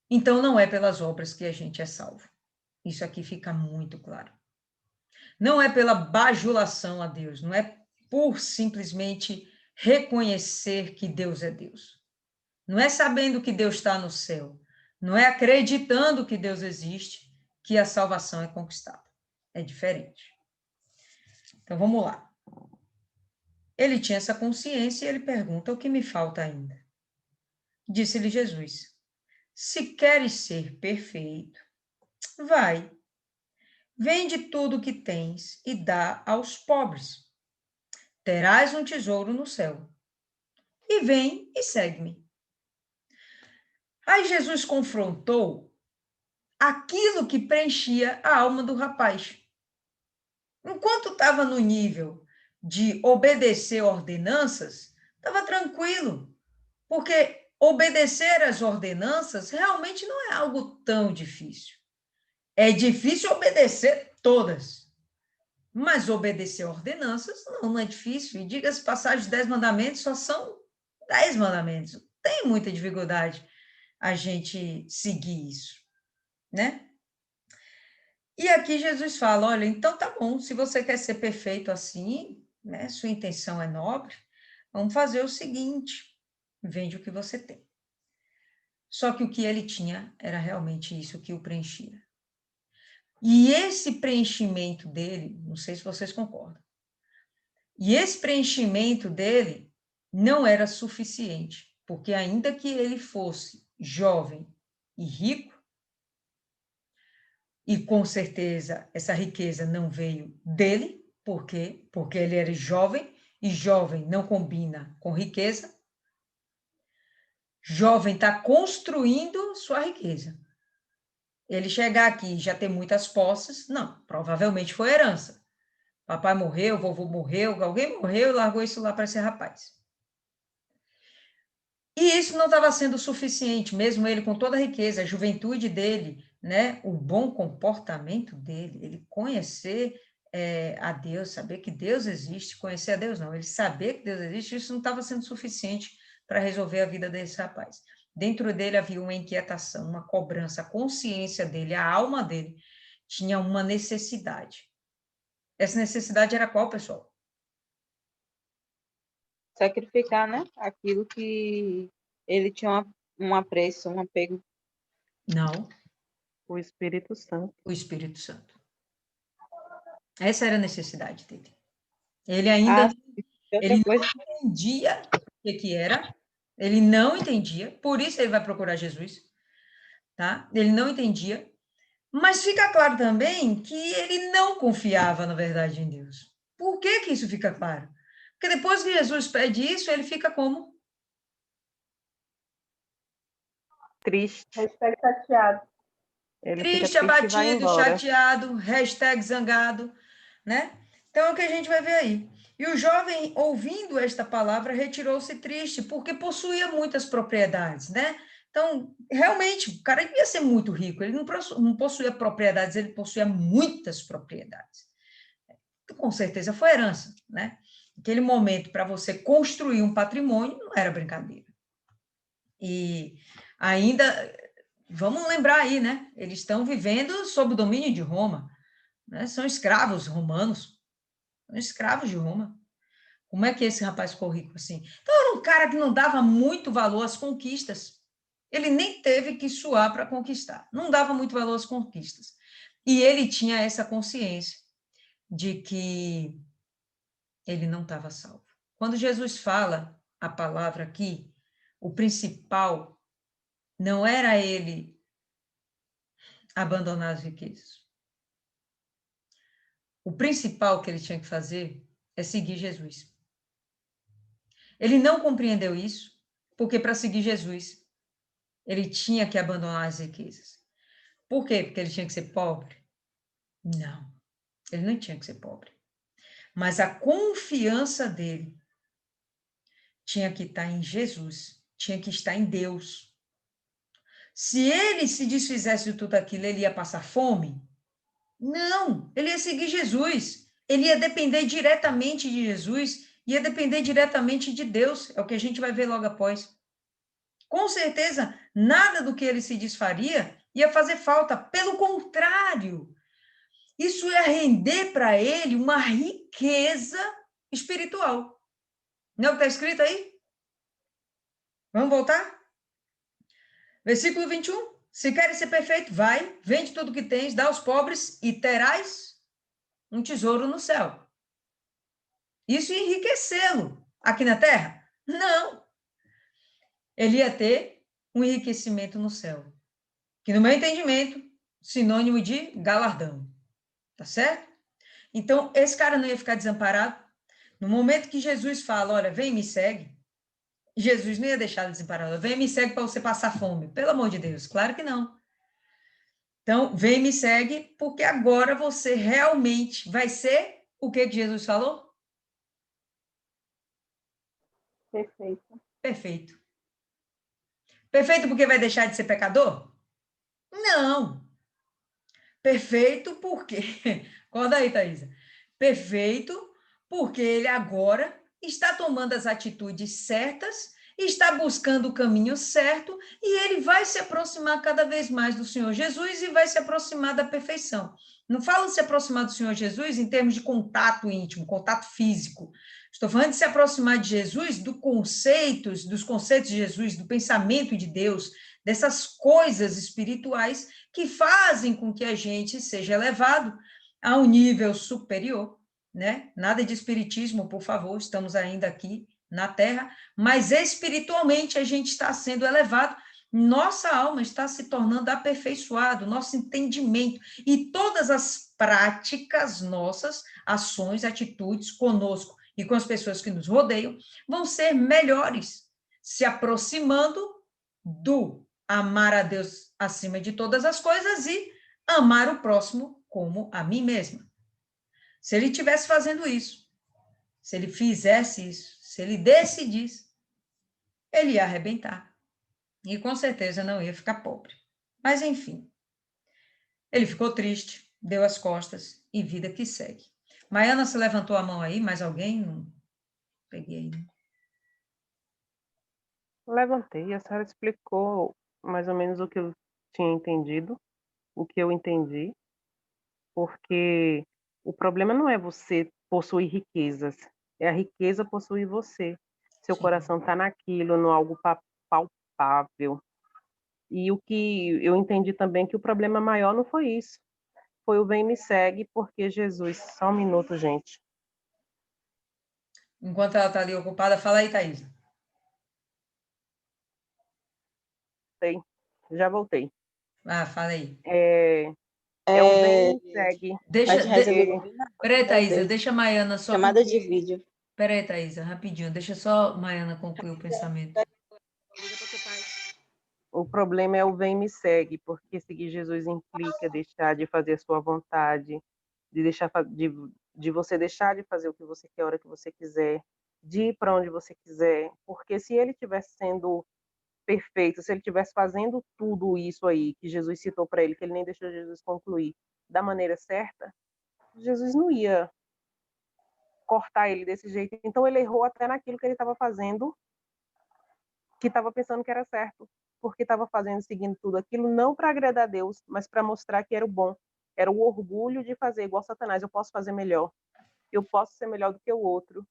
[SPEAKER 2] Então, não é pelas obras que a gente é salvo. Isso aqui fica muito claro. Não é pela bajulação a Deus, não é por simplesmente reconhecer que Deus é Deus. Não é sabendo que Deus está no céu, não é acreditando que Deus existe, que a salvação é conquistada. É diferente. Então, vamos lá. Ele tinha essa consciência e ele pergunta: o que me falta ainda? Disse-lhe Jesus: se queres ser perfeito, vai, vende tudo o que tens e dá aos pobres. Terás um tesouro no céu. E vem e segue-me. Aí Jesus confrontou aquilo que preenchia a alma do rapaz. Enquanto estava no nível de obedecer ordenanças, estava tranquilo, porque obedecer às ordenanças realmente não é algo tão difícil. É difícil obedecer todas, mas obedecer ordenanças não é difícil. E diga-se passagem, os 10 mandamentos só são 10 mandamentos. Não tem muita dificuldade a gente seguir isso, né? E aqui Jesus fala, olha, então tá bom, se você quer ser perfeito assim, né, sua intenção é nobre, vamos fazer o seguinte, vende o que você tem. Só que o que ele tinha era realmente isso que o preenchia. E esse preenchimento dele, não sei se vocês concordam, e esse preenchimento dele não era suficiente, porque ainda que ele fosse jovem e rico, e com certeza essa riqueza não veio dele, por quê? Porque ele era jovem, e jovem não combina com riqueza. Jovem está construindo sua riqueza. Ele chegar aqui e já ter muitas posses, não, provavelmente foi herança. Papai morreu, vovô morreu, alguém morreu e largou isso lá para esse rapaz. E isso não estava sendo suficiente, mesmo ele com toda a riqueza, a juventude dele, né, o bom comportamento dele, ele conhecer a Deus, saber que Deus existe, conhecer a Deus não, ele saber que Deus existe, isso não estava sendo suficiente para resolver a vida desse rapaz. Dentro dele havia uma inquietação, uma cobrança, a consciência dele, a alma dele tinha uma necessidade. Essa necessidade era qual, pessoal?
[SPEAKER 1] Sacrificar, né? Aquilo que ele tinha um apreço, um apego.
[SPEAKER 2] Não.
[SPEAKER 3] O Espírito Santo.
[SPEAKER 2] O Espírito Santo. Essa era a necessidade dele. Ele ainda ele não entendia o que era, ele não entendia, por isso ele vai procurar Jesus, tá? Ele não entendia, mas fica claro também que ele não confiava, na verdade, em Deus. Por que que isso fica claro? Porque depois que Jesus pede isso, ele fica como?
[SPEAKER 3] Triste.
[SPEAKER 5] Chateado.
[SPEAKER 3] Ele
[SPEAKER 2] Triste, abatido, chateado, #zangado, né? Então, é o que a gente vai ver aí. E o jovem, ouvindo esta palavra, retirou-se triste, porque possuía muitas propriedades, né? Então, realmente, o cara devia ser muito rico, ele não possuía propriedades, ele possuía muitas propriedades. Com certeza foi herança, né? Aquele momento, para você construir um patrimônio, não era brincadeira. E ainda, vamos lembrar aí, né? Eles estão vivendo sob o domínio de Roma, né? São escravos romanos, são escravos de Roma. Como é que esse rapaz ficou rico assim? Então, era um cara que não dava muito valor às conquistas. Ele nem teve que suar para conquistar. Não dava muito valor às conquistas. E ele tinha essa consciência de que ele não estava salvo. Quando Jesus fala a palavra aqui, o principal não era ele abandonar as riquezas. O principal que ele tinha que fazer é seguir Jesus. Ele não compreendeu isso, porque para seguir Jesus, ele tinha que abandonar as riquezas. Por quê? Porque ele tinha que ser pobre? Não, ele não tinha que ser pobre. Mas a confiança dele tinha que estar em Jesus, tinha que estar em Deus. Se ele se desfizesse de tudo aquilo, ele ia passar fome? Não, ele ia seguir Jesus. Ele ia depender diretamente de Jesus ia depender diretamente de Deus, é o que a gente vai ver logo após. Com certeza, nada do que ele se desfaria ia fazer falta, pelo contrário, isso ia render para ele uma riqueza espiritual. Não é o que está escrito aí? Vamos voltar? Versículo 21. Se queres ser perfeito, vai, vende tudo que tens, dá aos pobres e terás um tesouro no céu. Isso ia enriquecê-lo aqui na terra? Não. Ele ia ter um enriquecimento no céu, que no meu entendimento, sinônimo de galardão. Tá certo? Então, esse cara não ia ficar desamparado. No momento que Jesus fala, olha, vem e me segue, Jesus não ia deixar ele desamparado. Vem e me segue para você passar fome. Pelo amor de Deus, claro que não. Então, vem e me segue, porque agora você realmente vai ser o que Jesus falou?
[SPEAKER 5] Perfeito.
[SPEAKER 2] Perfeito. Perfeito porque vai deixar de ser pecador? Não. Perfeito porque... Acorda aí, Thaisa. Perfeito porque ele agora está tomando as atitudes certas, está buscando o caminho certo e ele vai se aproximar cada vez mais do Senhor Jesus e vai se aproximar da perfeição. Não falo se aproximar do Senhor Jesus em termos de contato íntimo, contato físico. Estou falando de se aproximar de Jesus dos conceitos de Jesus, do pensamento de Deus, dessas coisas espirituais que fazem com que a gente seja elevado a um nível superior, né? Nada de espiritismo, por favor, estamos ainda aqui na Terra, mas espiritualmente a gente está sendo elevado, nossa alma está se tornando aperfeiçoado, nosso entendimento e todas as práticas nossas, ações, atitudes conosco e com as pessoas que nos rodeiam vão ser melhores, se aproximando do amar a Deus acima de todas as coisas e amar o próximo como a mim mesma. Se ele estivesse fazendo isso, se ele fizesse isso, se ele decidisse, ele ia arrebentar. E com certeza não ia ficar pobre. Mas, enfim, ele ficou triste, deu as costas e vida que segue. Maiana, você levantou a mão aí? Mais alguém? Não peguei aí.
[SPEAKER 3] Levantei, a senhora explicou mais ou menos o que eu tinha entendido, o que eu entendi, porque o problema não é você possuir riquezas, é a riqueza possuir você. Seu
[SPEAKER 2] Sim.
[SPEAKER 3] coração está naquilo, no algo palpável. E o que eu entendi também que o problema maior não foi isso, foi o vem me segue, porque Jesus... Só um minuto, gente.
[SPEAKER 2] Enquanto ela está ali ocupada, fala aí, Thaís.
[SPEAKER 3] Já voltei.
[SPEAKER 2] Ah, fala aí.
[SPEAKER 3] É o vem me segue.
[SPEAKER 2] Deixa, peraí, Thaisa,
[SPEAKER 1] Deus.
[SPEAKER 2] deixa a Maiana só
[SPEAKER 1] Chamada
[SPEAKER 2] concluir.
[SPEAKER 1] de vídeo.
[SPEAKER 2] Peraí, Thaisa, rapidinho, deixa só a Maiana concluir o pensamento.
[SPEAKER 3] O problema é o vem me segue, porque seguir Jesus implica deixar de fazer a sua vontade, de você deixar de fazer o que você quer, a hora que você quiser, de ir para onde você quiser, porque se ele estivesse sendo perfeito, se ele estivesse fazendo tudo isso aí que Jesus citou para ele, que ele nem deixou Jesus concluir, da maneira certa, Jesus não ia cortar ele desse jeito. Então ele errou até naquilo que ele estava fazendo, que estava pensando que era certo, porque estava fazendo, seguindo tudo aquilo, não para agradar a Deus, mas para mostrar que era o bom. Era o orgulho de fazer igual Satanás, eu posso fazer melhor, eu posso ser melhor do que o outro.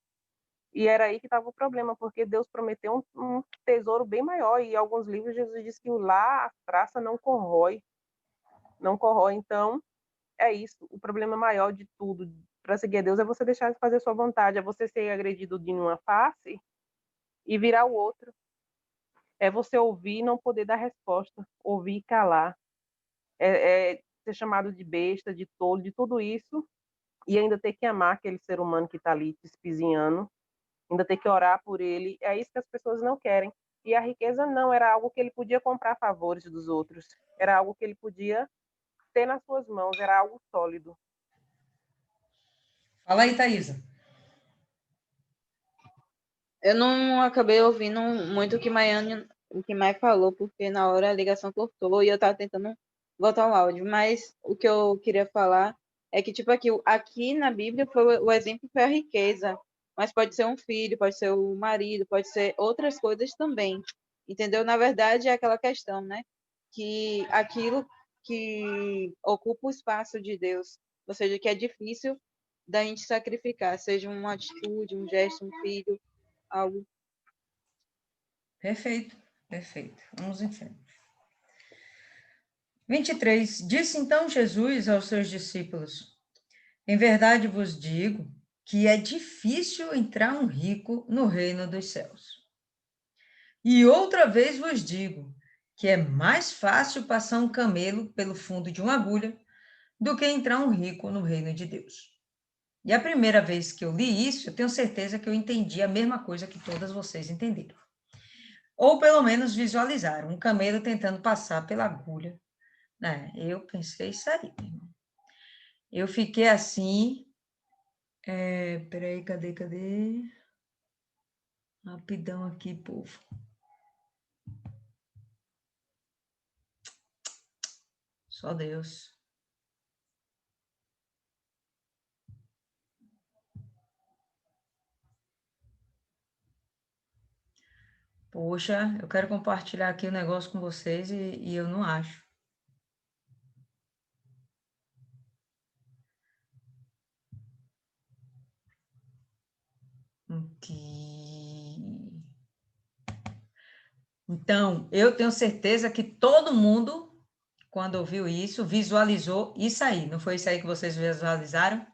[SPEAKER 3] E era aí que estava o problema, porque Deus prometeu um tesouro bem maior, e em alguns livros Jesus diz que lá a traça não corrói. Não corrói, então é isso. O problema maior de tudo para seguir a Deus é você deixar de fazer a sua vontade, é você ser agredido de uma face e virar o outro. É você ouvir e não poder dar resposta, ouvir e calar. É ser chamado de besta, de tolo, de tudo isso, e ainda ter que amar aquele ser humano que está ali te espizinhando, ainda ter que orar por ele. É isso que as pessoas não querem. E a riqueza não, era algo que ele podia comprar a favores dos outros, era algo que ele podia ter nas suas mãos, era algo sólido.
[SPEAKER 2] Fala aí, Thaisa.
[SPEAKER 1] Eu não acabei ouvindo muito o que Mai falou, porque na hora a ligação cortou e eu tava tentando voltar o áudio. Mas o que eu queria falar é que, tipo, aqui na Bíblia o exemplo foi a riqueza. mas pode ser um filho, pode ser o marido, pode ser outras coisas também. Entendeu? Na verdade, é aquela questão, né? Que aquilo que ocupa o espaço de Deus, ou seja, que é difícil da gente sacrificar, seja uma atitude, um gesto, um filho, algo.
[SPEAKER 2] Perfeito, perfeito. Vamos em frente. 23. Disse então Jesus aos seus discípulos: em verdade vos digo que é difícil entrar um rico no reino dos céus. E outra vez vos digo que é mais fácil passar um camelo pelo fundo de uma agulha do que entrar um rico no reino de Deus. E a primeira vez que eu li isso, eu tenho certeza que eu entendi a mesma coisa que todas vocês entenderam. Ou pelo menos visualizaram um camelo tentando passar pela agulha. Eu pensei isso aí, meu irmão. Eu fiquei assim. Peraí, cadê? Rapidão aqui, povo. Só Deus. Poxa, eu quero compartilhar aqui o negócio com vocês e eu não acho. Aqui. Então, eu tenho certeza que todo mundo, quando ouviu isso, visualizou isso aí. Não foi isso aí que vocês visualizaram?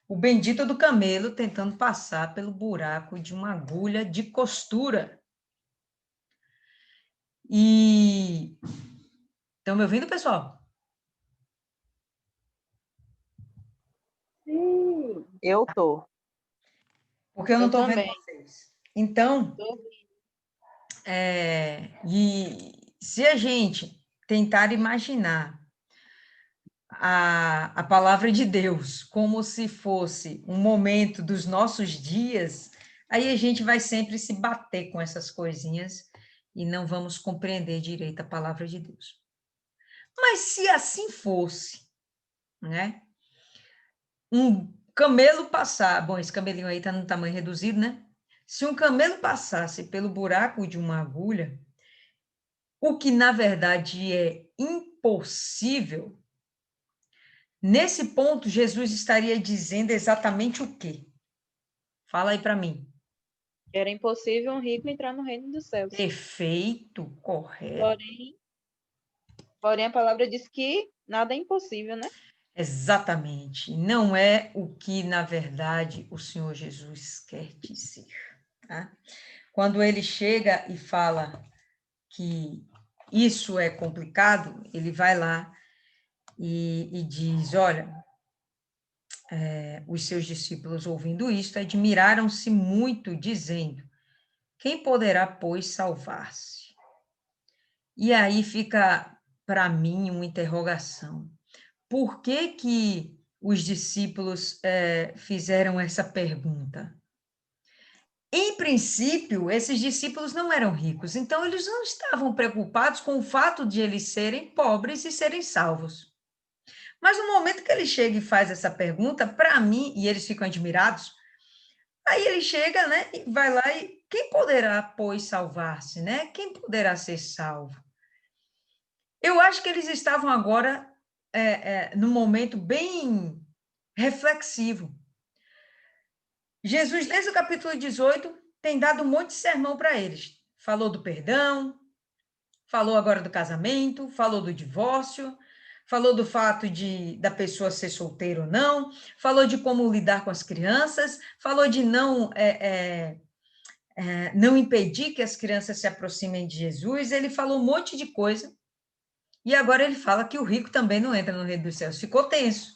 [SPEAKER 2] O bendito do camelo tentando passar pelo buraco de uma agulha de costura. E estão me ouvindo, pessoal?
[SPEAKER 3] Sim, eu tô.
[SPEAKER 2] Porque eu não estou vendo
[SPEAKER 1] também.
[SPEAKER 2] vocês. Então, e se a gente tentar imaginar a palavra de Deus como se fosse um momento dos nossos dias, aí a gente vai sempre se bater com essas coisinhas e não vamos compreender direito a palavra de Deus. Mas se assim fosse, né? Um camelo passar, bom, esse camelinho aí está no tamanho reduzido, né? Se um camelo passasse pelo buraco de uma agulha, o que na verdade é impossível, nesse ponto Jesus estaria dizendo exatamente o quê? Fala aí para mim.
[SPEAKER 1] Era impossível um rico entrar no reino dos céus.
[SPEAKER 2] Perfeito, correto.
[SPEAKER 1] Porém, a palavra diz que nada é impossível, né?
[SPEAKER 2] Exatamente. Não é o que, na verdade, o Senhor Jesus quer dizer. Tá? Quando ele chega e fala que isso é complicado, ele vai lá e diz, olha, os seus discípulos ouvindo isto, admiraram-se muito, dizendo, quem poderá, pois, salvar-se? E aí fica, para mim, uma interrogação. Por que que os discípulos fizeram essa pergunta? Em princípio, esses discípulos não eram ricos, então eles não estavam preocupados com o fato de eles serem pobres e serem salvos. Mas no momento que ele chega e faz essa pergunta, para mim, e eles ficam admirados, aí ele chega, né, e vai lá e quem poderá, pois, salvar-se, né? Quem poderá ser salvo? Eu acho que eles estavam agora num momento bem reflexivo. Jesus, desde o capítulo 18, tem dado um monte de sermão para eles. Falou do perdão, falou agora do casamento, falou do divórcio, falou do fato da pessoa ser solteira ou não, falou de como lidar com as crianças, falou de não impedir que as crianças se aproximem de Jesus, ele falou um monte de coisa, e agora ele fala que o rico também não entra no reino dos céus. Ficou tenso,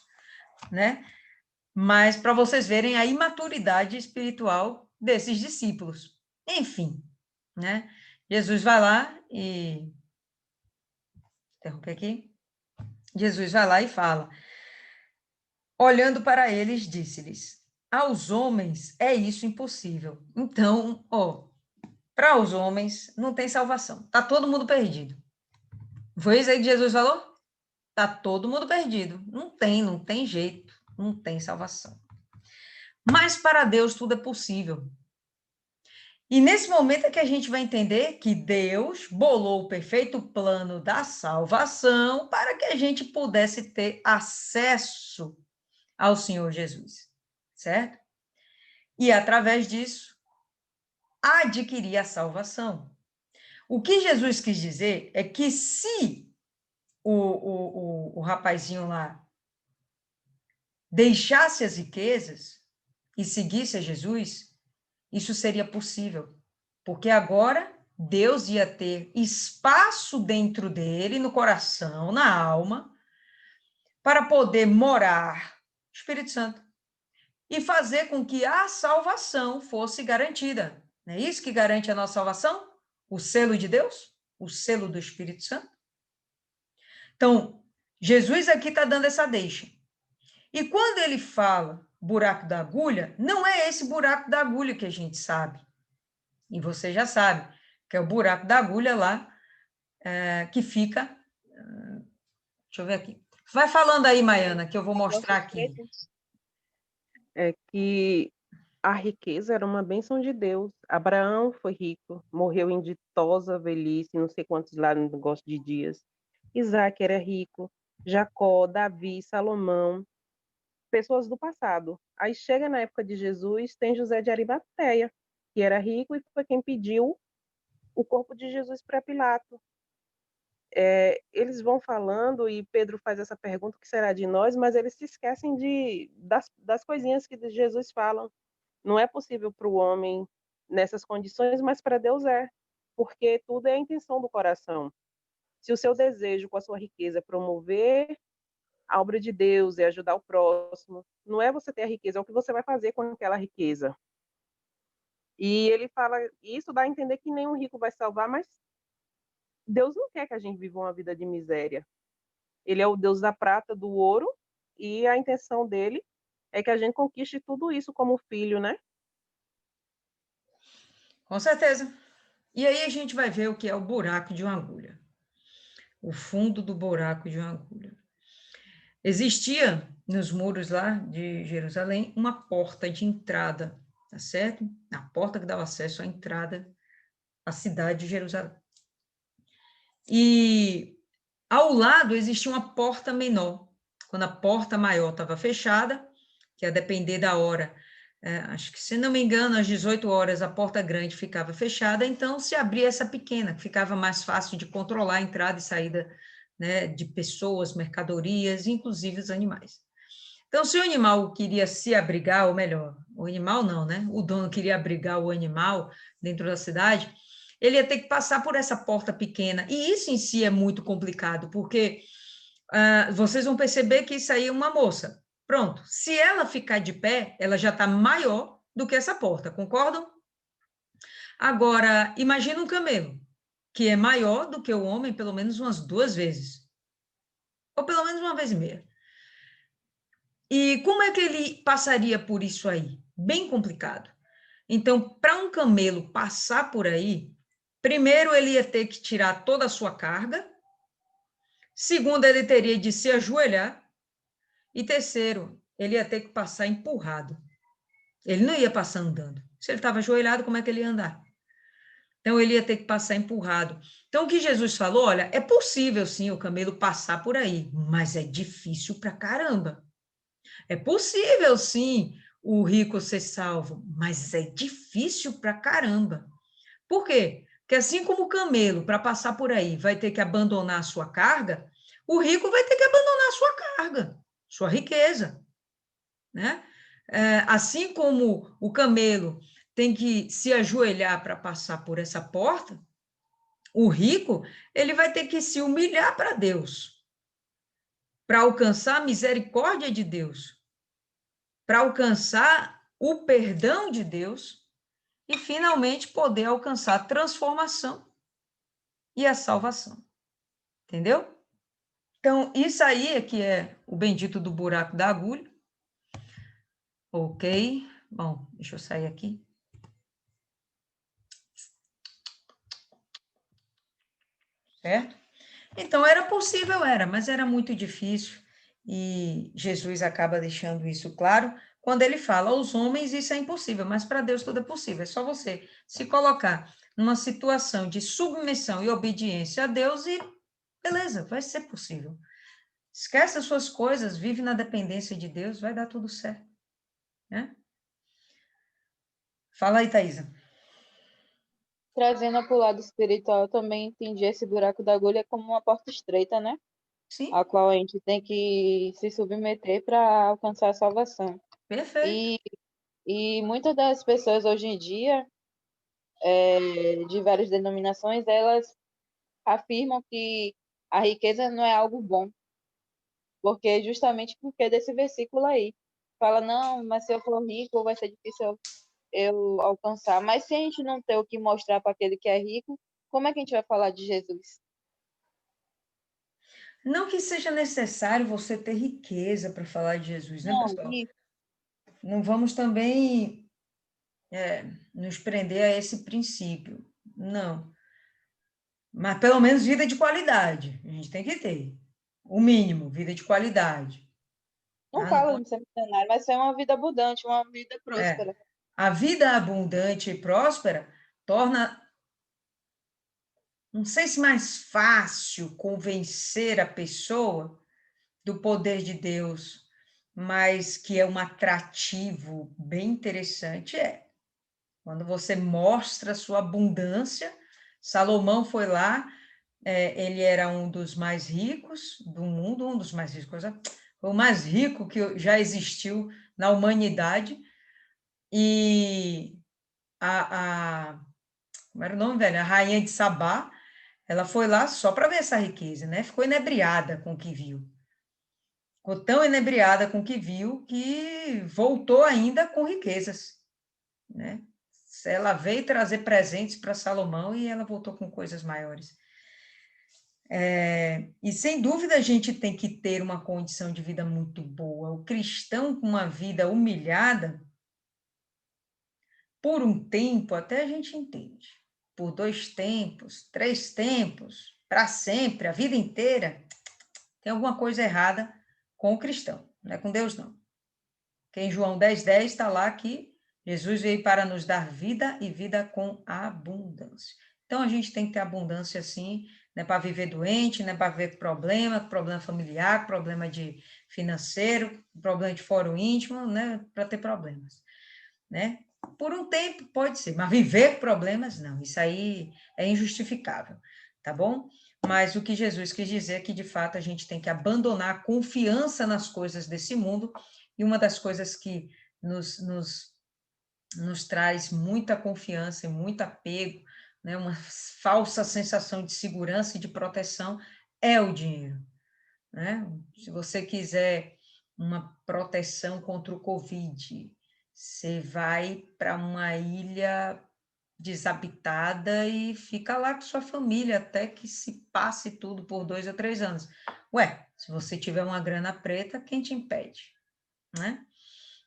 [SPEAKER 2] né? Mas para vocês verem a imaturidade espiritual desses discípulos. Enfim, né? Jesus vai lá e... Interromper aqui. Jesus vai lá e fala, olhando para eles, disse-lhes, aos homens é isso impossível. Então, para os homens não tem salvação. Está todo mundo perdido. Foi isso aí que Jesus falou? Está todo mundo perdido. Não tem jeito. Não tem salvação. Mas para Deus tudo é possível. E nesse momento é que a gente vai entender que Deus bolou o perfeito plano da salvação para que a gente pudesse ter acesso ao Senhor Jesus, certo? E através disso, adquirir a salvação. O que Jesus quis dizer é que se o rapazinho lá deixasse as riquezas e seguisse a Jesus, isso seria possível, porque agora Deus ia ter espaço dentro dele, no coração, na alma, para poder morar, Espírito Santo, e fazer com que a salvação fosse garantida. Não é isso que garante a nossa salvação? O selo de Deus? O selo do Espírito Santo? Então, Jesus aqui está dando essa deixa. E quando ele fala buraco da agulha, não é esse buraco da agulha que a gente sabe. E você já sabe, que é o buraco da agulha lá, que fica... deixa eu ver aqui. Vai falando aí, Maiana, que eu vou mostrar aqui.
[SPEAKER 3] É que a riqueza era uma bênção de Deus. Abraão foi rico, morreu em ditosa velhice, não sei quantos lá no negócio de dias. Isaac era rico, Jacó, Davi, Salomão, pessoas do passado. Aí chega na época de Jesus, tem José de Arimateia, que era rico e foi quem pediu o corpo de Jesus para Pilato. Eles vão falando e Pedro faz essa pergunta, o que será de nós? Mas eles se esquecem das coisinhas que Jesus fala. Não é possível para o homem nessas condições, mas para Deus é, porque tudo é a intenção do coração. Se o seu desejo com a sua riqueza é promover a obra de Deus e ajudar o próximo, não é você ter a riqueza, é o que você vai fazer com aquela riqueza. E ele fala, isso dá a entender que nenhum rico vai salvar, mas Deus não quer que a gente viva uma vida de miséria. Ele é o Deus da prata, do ouro, e a intenção dele é que a gente conquiste tudo isso como filho, né?
[SPEAKER 2] Com certeza. E aí a gente vai ver o que é o buraco de uma agulha. O fundo do buraco de uma agulha. Existia nos muros lá de Jerusalém uma porta de entrada, tá certo? A porta que dava acesso à entrada à cidade de Jerusalém. E ao lado existia uma porta menor. Quando a porta maior estava fechada, que a depender da hora, acho que, se não me engano, às 18 horas a porta grande ficava fechada, então se abria essa pequena, que ficava mais fácil de controlar a entrada e saída, né, de pessoas, mercadorias, inclusive os animais. Então, se o animal queria se abrigar, ou melhor, o animal não, né? O dono queria abrigar o animal dentro da cidade, ele ia ter que passar por essa porta pequena. E isso em si é muito complicado, porque vocês vão perceber que isso aí é uma moça. Pronto, se ela ficar de pé, ela já está maior do que essa porta, concordam? Agora, imagina um camelo, que é maior do que o homem pelo menos umas 2 vezes, ou pelo menos 1,5 vezes. E como é que ele passaria por isso aí? Bem complicado. Então, para um camelo passar por aí, primeiro ele ia ter que tirar toda a sua carga, segundo, ele teria de se ajoelhar, e terceiro, ele ia ter que passar empurrado. Ele não ia passar andando. Se ele estava ajoelhado, como é que ele ia andar? Então, ele ia ter que passar empurrado. Então, o que Jesus falou, olha, é possível sim o camelo passar por aí, mas é difícil pra caramba. É possível sim o rico ser salvo, mas é difícil pra caramba. Por quê? Porque assim como o camelo, para passar por aí, vai ter que abandonar a sua carga, o rico vai ter que abandonar a sua carga, sua riqueza, né? Assim como o camelo tem que se ajoelhar para passar por essa porta, o rico, ele vai ter que se humilhar para Deus, para alcançar a misericórdia de Deus, para alcançar o perdão de Deus e finalmente poder alcançar a transformação e a salvação. Entendeu? Então, isso aí é que é o bendito do buraco da agulha. Ok. Bom, deixa eu sair aqui. Certo? Então, era possível, mas era muito difícil. E Jesus acaba deixando isso claro quando ele fala aos homens isso é impossível, mas para Deus tudo é possível. É só você se colocar numa situação de submissão e obediência a Deus e beleza, vai ser possível. Esquece as suas coisas, vive na dependência de Deus, vai dar tudo certo, né? Fala aí, Thaisa.
[SPEAKER 1] Trazendo para o lado espiritual, eu também entendi esse buraco da agulha como uma porta estreita, né?
[SPEAKER 2] Sim,
[SPEAKER 1] A qual a gente tem que se submeter para alcançar a salvação.
[SPEAKER 2] perfeito.
[SPEAKER 1] E muitas das pessoas hoje em dia, de várias denominações, elas afirmam que a riqueza não é algo bom, porque justamente porque desse versículo aí. Fala, não, mas se eu for rico, vai ser difícil eu alcançar. Mas se a gente não tem o que mostrar para aquele que é rico, como é que a gente vai falar de Jesus?
[SPEAKER 2] Não que seja necessário você ter riqueza para falar de Jesus, né,
[SPEAKER 1] Não,
[SPEAKER 2] pessoal?
[SPEAKER 1] isso.
[SPEAKER 2] Não vamos também nos prender a esse princípio. Não. Mas pelo menos vida de qualidade. A gente tem que ter. O mínimo, vida de qualidade.
[SPEAKER 1] Não
[SPEAKER 2] Tá? Não
[SPEAKER 1] fala
[SPEAKER 2] pode-
[SPEAKER 1] de ser milionário, mas ser uma vida abundante, uma vida
[SPEAKER 2] é.
[SPEAKER 1] próspera.
[SPEAKER 2] A vida abundante e próspera torna, não sei se mais fácil convencer a pessoa do poder de Deus, mas que é um atrativo bem interessante, quando você mostra a sua abundância. Salomão foi lá, ele era um dos mais ricos do mundo, um dos mais ricos, o mais rico que já existiu na humanidade, e como era o nome, velho? A rainha de Sabá, ela foi lá só para ver essa riqueza, né? Ficou inebriada com o que viu. Ficou tão inebriada com o que viu que voltou ainda com riquezas, né? Ela veio trazer presentes para Salomão e ela voltou com coisas maiores. E sem dúvida a gente tem que ter uma condição de vida muito boa. O cristão com uma vida humilhada, por um tempo até a gente entende. Por 2 tempos, 3 tempos, para sempre, a vida inteira, tem alguma coisa errada com o cristão, não é com Deus, não. Porque em João 10:10 está lá que Jesus veio para nos dar vida e vida com abundância. Então, a gente tem que ter abundância, sim, não é para viver doente, não é para viver problema familiar, problema de financeiro, problema de foro íntimo, né, para ter problemas, né? Por um tempo pode ser, mas viver problemas, não, isso aí é injustificável, tá bom? Mas o que Jesus quis dizer é que, de fato, a gente tem que abandonar a confiança nas coisas desse mundo, e uma das coisas que nos traz muita confiança e muito apego, né, uma falsa sensação de segurança e de proteção, é o dinheiro, né? Se você quiser uma proteção contra o Covid, você vai para uma ilha desabitada e fica lá com sua família até que se passe tudo por 2 ou 3 anos. Ué, se você tiver uma grana preta, quem te impede, né?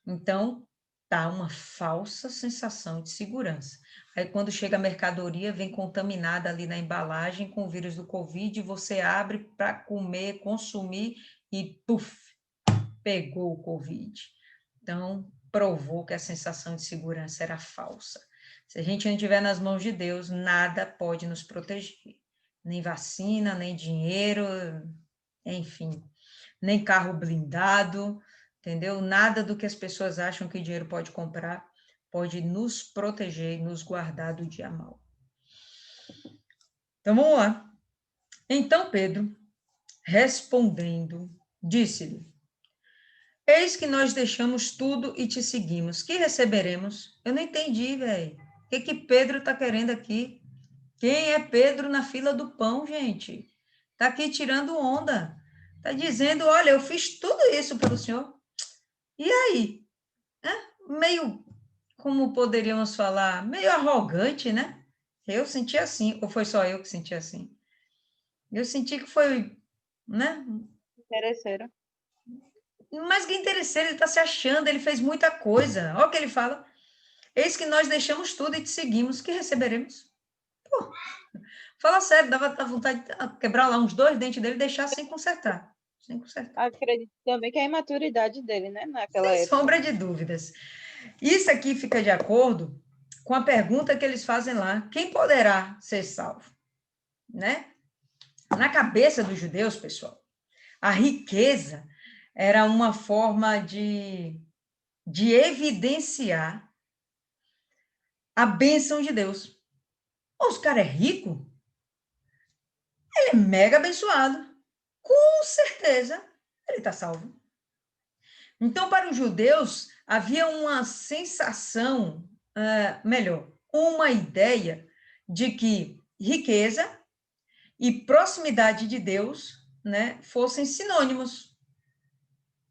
[SPEAKER 2] Então, dá uma falsa sensação de segurança. Aí, quando chega a mercadoria, vem contaminada ali na embalagem com o vírus do Covid, você abre para comer, consumir e, puf, pegou o Covid. Então, provou que a sensação de segurança era falsa. Se a gente não estiver nas mãos de Deus, nada pode nos proteger. Nem vacina, nem dinheiro, enfim, nem carro blindado, entendeu? Nada do que as pessoas acham que o dinheiro pode comprar pode nos proteger e nos guardar do dia mal. Então, vamos lá. Então, Pedro, respondendo, disse-lhe: Eis que nós deixamos tudo e te seguimos. Que receberemos? Eu não entendi, velho. O que Pedro está querendo aqui? Quem é Pedro na fila do pão, gente? Está aqui tirando onda. Está dizendo, olha, eu fiz tudo isso pelo senhor. E aí? Meio, como poderíamos falar, meio arrogante, né? Eu senti assim, ou foi só eu que senti assim? Eu senti que foi, né?
[SPEAKER 1] Interesseiro.
[SPEAKER 2] Mas que interesseiro, ele está se achando, ele fez muita coisa. Olha o que ele fala. Eis que nós deixamos tudo e te seguimos, que receberemos? Pô, fala sério, dava vontade de quebrar lá uns 2 dentes dele e deixar sem consertar. sem consertar.
[SPEAKER 1] Acredito também que é a imaturidade dele, né? Naquela
[SPEAKER 2] Sem
[SPEAKER 1] época.
[SPEAKER 2] sombra de dúvidas. Isso aqui fica de acordo com a pergunta que eles fazem lá: quem poderá ser salvo? Né? Na cabeça dos judeus, pessoal, a riqueza era uma forma de evidenciar a bênção de Deus. Os cara é rico, ele é mega abençoado. Com certeza, ele está salvo. Então, para os judeus, havia uma sensação, melhor, uma ideia de que riqueza e proximidade de Deus, né, fossem sinônimos.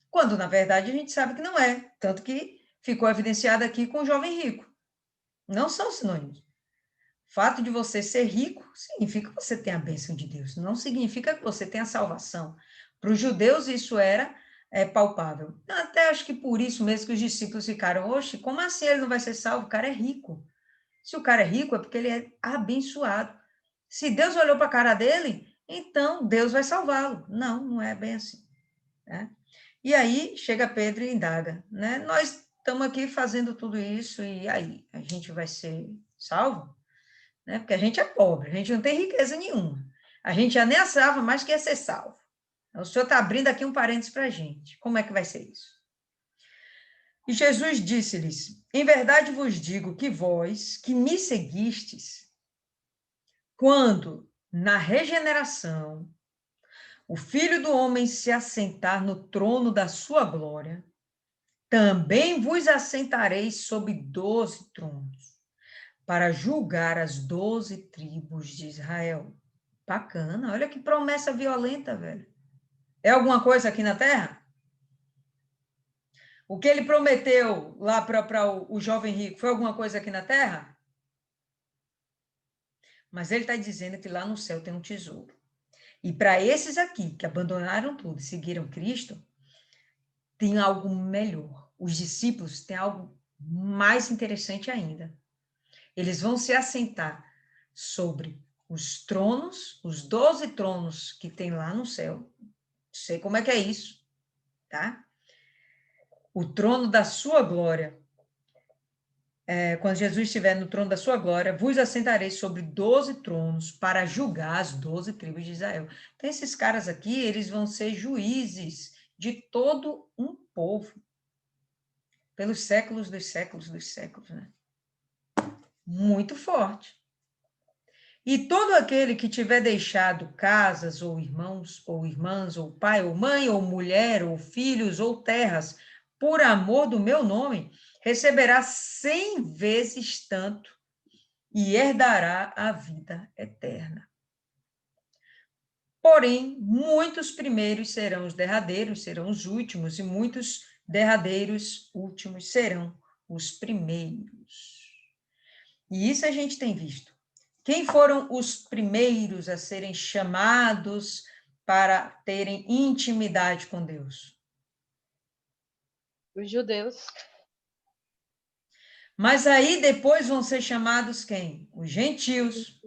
[SPEAKER 2] Quando, na verdade, a gente sabe que não é. Tanto que ficou evidenciado aqui com o jovem rico. Não são sinônimos. O fato de você ser rico significa que você tem a bênção de Deus. Não significa que você tem a salvação. Para os judeus, isso era palpável. Até acho que por isso mesmo que os discípulos ficaram, oxe, como assim ele não vai ser salvo? O cara é rico. Se o cara é rico, é porque ele é abençoado. Se Deus olhou para a cara dele, então Deus vai salvá-lo. Não, não é bem assim. Né? E aí chega Pedro e indaga, né? Nós estamos aqui fazendo tudo isso e aí a gente vai ser salvo? Né? Porque a gente é pobre, a gente não tem riqueza nenhuma. A gente já nem achava mais que ia ser salvo. O Senhor está abrindo aqui um parênteses para a gente. Como é que vai ser isso? E Jesus disse-lhes, em verdade vos digo que vós, que me seguistes, quando, na regeneração, o Filho do Homem se assentar no trono da sua glória, também vos assentareis sobre 12 tronos, para julgar as 12 tribos de Israel. Bacana, olha que promessa violenta, velho. É alguma coisa aqui na Terra? O que ele prometeu lá para o jovem rico foi alguma coisa aqui na Terra? Mas ele está dizendo que lá no céu tem um tesouro. E para esses aqui, que abandonaram tudo e seguiram Cristo, tem algo melhor. Os discípulos têm algo mais interessante ainda. Eles vão se assentar sobre os tronos, os 12 tronos que tem lá no céu. Não sei como é que é isso, tá? O trono da sua glória. Quando Jesus estiver no trono da sua glória, vos assentareis sobre 12 tronos para julgar as 12 tribos de Israel. Então, esses caras aqui, eles vão ser juízes de todo um povo, pelos séculos dos séculos dos séculos, né? Muito forte. E todo aquele que tiver deixado casas, ou irmãos, ou irmãs, ou pai, ou mãe, ou mulher, ou filhos, ou terras, por amor do meu nome, receberá 100 vezes tanto e herdará a vida eterna. Porém, muitos primeiros serão os derradeiros, serão os últimos, e muitos derradeiros últimos serão os primeiros. E isso a gente tem visto. Quem foram os primeiros a serem chamados para terem intimidade com Deus?
[SPEAKER 1] Os judeus.
[SPEAKER 2] Mas aí depois vão ser chamados quem? Os gentios.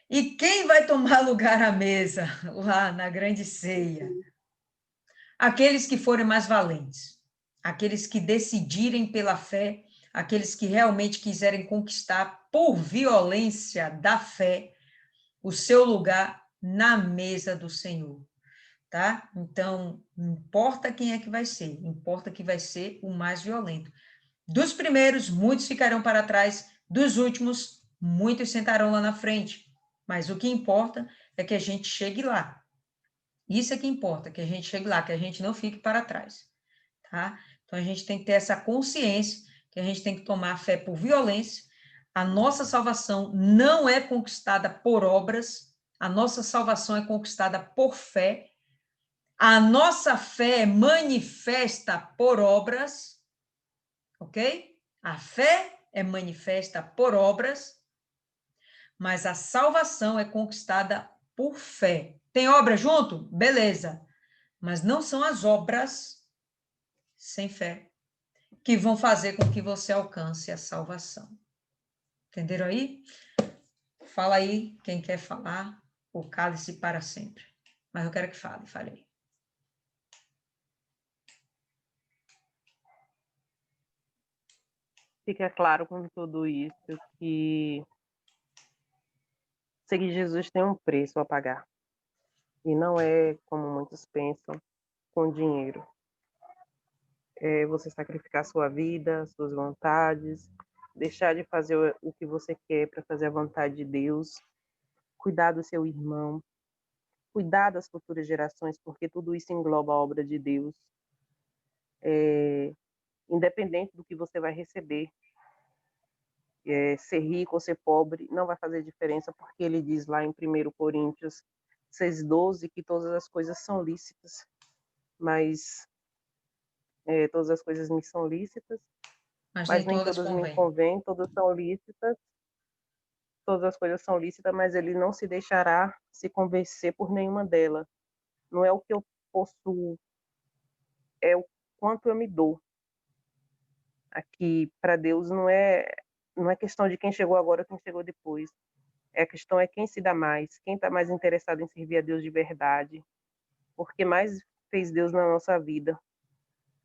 [SPEAKER 2] E quem vai tomar lugar à mesa lá na grande ceia? Aqueles que forem mais valentes, aqueles que decidirem pela fé, aqueles que realmente quiserem conquistar por violência da fé o seu lugar na mesa do Senhor, tá? Então, não importa quem é que vai ser, importa que vai ser o mais violento. Dos primeiros, muitos ficarão para trás, dos últimos, muitos sentarão lá na frente. Mas o que importa é que a gente chegue lá. Isso é que importa, que a gente chegue lá, que a gente não fique para trás, tá? Então, a gente tem que ter essa consciência que a gente tem que tomar a fé por violência. A nossa salvação não é conquistada por obras, a nossa salvação é conquistada por fé. A nossa fé é manifesta por obras, ok? A fé é manifesta por obras, mas a salvação é conquistada por fé. Tem obra junto? Beleza. Mas não são as obras sem fé que vão fazer com que você alcance a salvação. Entenderam aí? Fala aí, quem quer falar, o cálice para sempre. Mas eu quero que fale aí.
[SPEAKER 3] Fica claro com tudo isso que seguir Jesus tem um preço a pagar. E não é, como muitos pensam, com dinheiro. É você sacrificar sua vida, suas vontades, deixar de fazer o que você quer para fazer a vontade de Deus, cuidar do seu irmão, cuidar das futuras gerações, porque tudo isso engloba a obra de Deus. Independente do que você vai receber, ser rico ou ser pobre não vai fazer diferença, porque ele diz lá em 1 Coríntios 6,12 que todas as coisas são lícitas, mas todas as coisas me são lícitas, mas nem todas me convêm, todas são lícitas, todas as coisas são lícitas, mas ele não se deixará se convencer por nenhuma delas. Não é o que eu possuo, é o quanto eu me dou. Aqui, para Deus, não é questão de quem chegou agora ou quem chegou depois. A questão é quem se dá mais, quem está mais interessado em servir a Deus de verdade, porque mais fez Deus na nossa vida.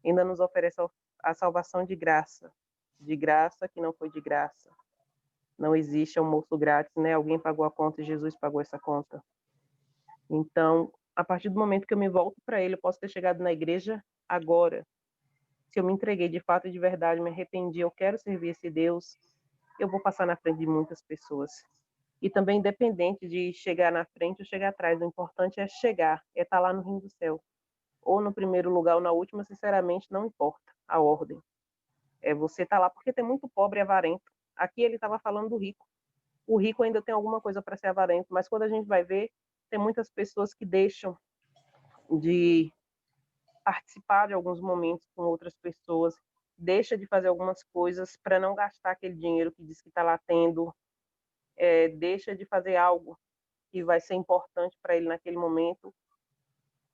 [SPEAKER 3] Ainda nos oferece a salvação de graça que não foi de graça. Não existe almoço grátis, né? Alguém pagou a conta e Jesus pagou essa conta. Então, a partir do momento que eu me volto para Ele, eu posso ter chegado na igreja agora. Se eu me entreguei de fato e de verdade, me arrependi, eu quero servir esse Deus, eu vou passar na frente de muitas pessoas. E também, independente de chegar na frente ou chegar atrás, o importante é chegar, é estar lá no reino do céu. Ou no primeiro lugar ou na última, sinceramente, não importa a ordem. Você estar lá, porque tem muito pobre e avarento. Aqui ele estava falando do rico. O rico ainda tem alguma coisa para ser avarento, mas quando a gente vai ver, tem muitas pessoas que deixam de participar de alguns momentos com outras pessoas, deixa de fazer algumas coisas para não gastar aquele dinheiro que diz que está lá tendo, deixa de fazer algo que vai ser importante para ele naquele momento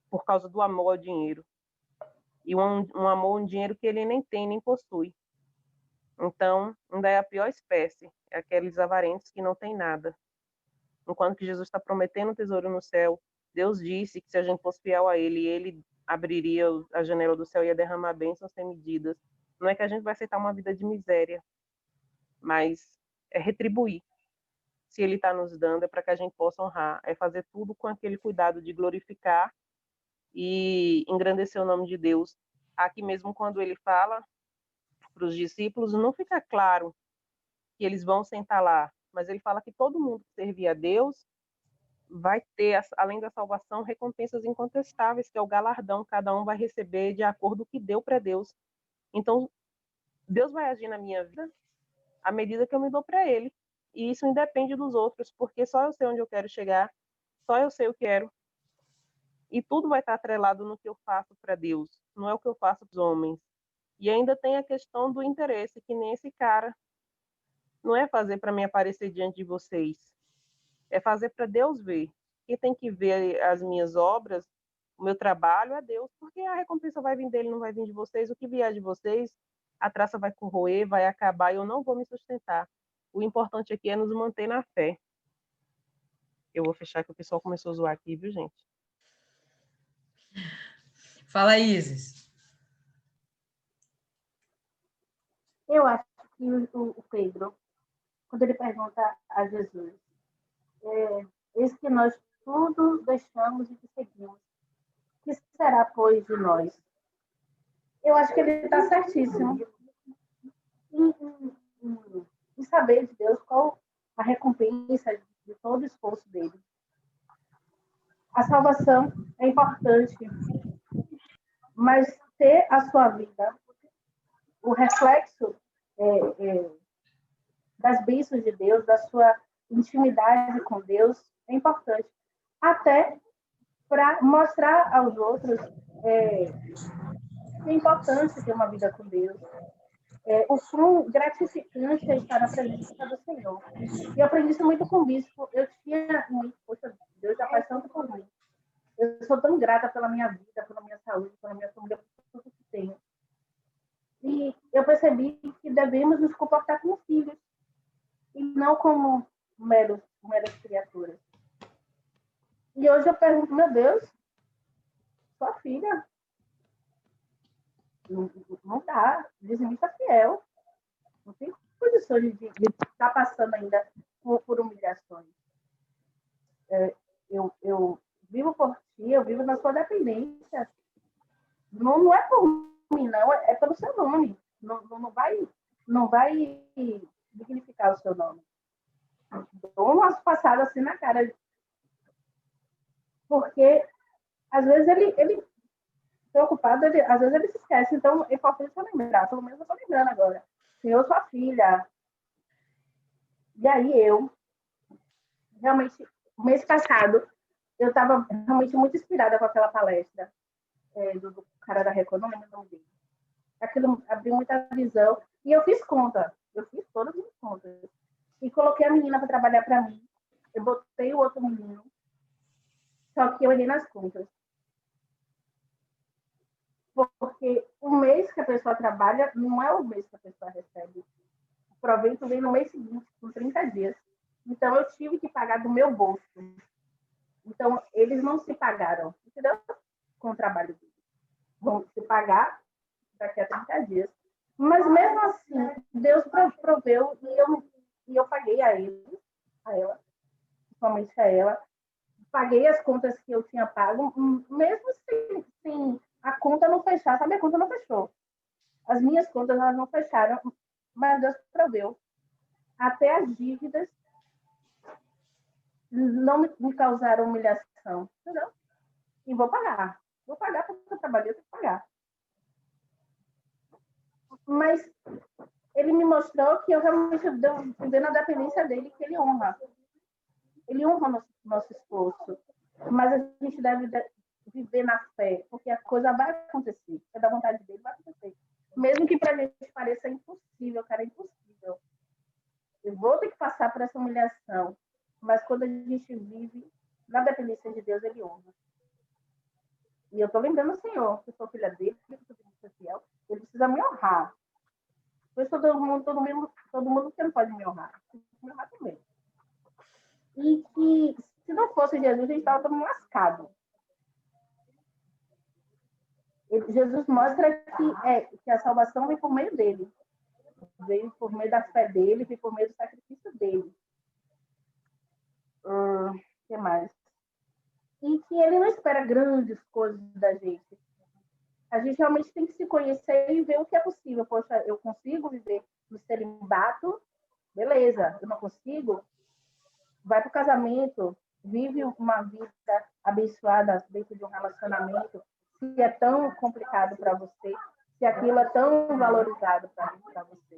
[SPEAKER 3] por causa do amor ao dinheiro. E um amor ao dinheiro que ele nem tem, nem possui. Então, ainda é a pior espécie, é aqueles avarentos que não tem nada. Enquanto que Jesus está prometendo um tesouro no céu, Deus disse que se a gente fosse fiel a ele abriria a janela do céu e ia derramar bênçãos sem medidas. Não é que a gente vai aceitar uma vida de miséria, mas é retribuir. Se ele está nos dando, é para que a gente possa honrar, é fazer tudo com aquele cuidado de glorificar e engrandecer o nome de Deus. Aqui mesmo, quando ele fala para os discípulos, não fica claro que eles vão sentar lá, mas ele fala que todo mundo que servir a Deus vai ter, além da salvação, recompensas incontestáveis, que é o galardão, cada um vai receber de acordo com o que deu para Deus. Então, Deus vai agir na minha vida à medida que eu me dou para Ele. E isso independe dos outros, porque só eu sei onde eu quero chegar, só eu sei o que quero. E tudo vai estar atrelado no que eu faço para Deus, não é o que eu faço para os homens. E ainda tem a questão do interesse, que nem esse cara. Não é fazer para mim aparecer diante de vocês, é fazer para Deus ver. Quem tem que ver as minhas obras, o meu trabalho é Deus, porque a recompensa vai vir dele, não vai vir de vocês. O que vier de vocês, a traça vai corroer, vai acabar e eu não vou me sustentar. O importante aqui é nos manter na fé. Eu vou fechar que o pessoal começou a zoar aqui, viu, gente?
[SPEAKER 2] Fala, Isis.
[SPEAKER 5] Eu acho que o Pedro, quando ele pergunta a Jesus, eis que nós tudo deixamos e te seguimos. O que será, pois, de nós? Eu acho que ele está certíssimo em saber de Deus qual a recompensa de todo o esforço dele. A salvação é importante, mas ter a sua vida, o reflexo das bênçãos de Deus, da sua intimidade com Deus, é importante. Até para mostrar aos outros que é importante ter uma vida com Deus. O quão gratificante é estar na presença do Senhor. E eu aprendi isso muito com o bispo. Eu tinha muito, poxa, Deus já faz tanto por mim. Eu sou tão grata pela minha vida, pela minha saúde, pela minha família, por tudo que tenho. E eu percebi que devemos nos comportar como filhos e não como meras criaturas. E E hoje eu pergunto, meu Deus, sua filha, não dá, dizimista fiel, não tem condições de estar passando ainda por humilhações. Eu vivo por ti, eu vivo na sua dependência. Não é por mim, não, é pelo seu nome. Não vai dignificar o seu nome. Dou umas passadas assim na cara. Porque, às vezes, ele preocupado, às vezes ele se esquece. Então, é importante lembrar. Pelo menos eu estou lembrando agora. Senhor, sua filha. E aí realmente, mês passado, eu estava realmente muito inspirada com aquela palestra do cara da Record, não lembro o nome dele. Aquilo abriu muita visão. E eu fiz conta. Eu fiz todas as contas. E coloquei a menina para trabalhar para mim. Eu botei o outro menino. Só que eu olhei nas contas. Porque o mês que a pessoa trabalha não é o mês que a pessoa recebe. O proveito vem no mês seguinte, com 30 dias. Então, eu tive que pagar do meu bolso. Então, eles não se pagaram, entendeu? Com o trabalho deles. Vão se pagar daqui a 30 dias. Mas, mesmo assim, Deus proveu e eu paguei a ela, principalmente a ela. Paguei as contas que eu tinha pago, mesmo sem a conta não fechar. Sabe, a conta não fechou. As minhas contas elas não fecharam, mas Deus proveu. Até as dívidas não me causaram humilhação, entendeu? E vou pagar. Vou pagar porque eu trabalhei, eu tenho que pagar. Mas ele me mostrou que eu realmente vivendo a dependência dele, que ele honra. Ele honra nosso esforço. Mas a gente deve viver na fé, porque a coisa vai acontecer. É da vontade dele, vai acontecer. Mesmo que para a gente pareça impossível, cara, é impossível. Eu vou ter que passar por essa humilhação. Mas quando a gente vive na dependência de Deus, ele honra. E eu estou lembrando o Senhor, que eu sou filha dele, que eu sou fiel, ele precisa me honrar. Por isso todo mundo que não pode me honrar. Me honrar também. E que se não fosse Jesus, a gente estava todo lascado. Jesus mostra que a salvação vem por meio dele. Veio por meio da fé dele, veio por meio do sacrifício dele. O que mais? E que ele não espera grandes coisas da gente. A gente realmente tem que se conhecer e ver o que é possível. Poxa, eu consigo viver no celibato? Beleza. Eu não consigo? Vai para o casamento, vive uma vida abençoada dentro de um relacionamento. Se é tão complicado para você, se aquilo é tão valorizado para você.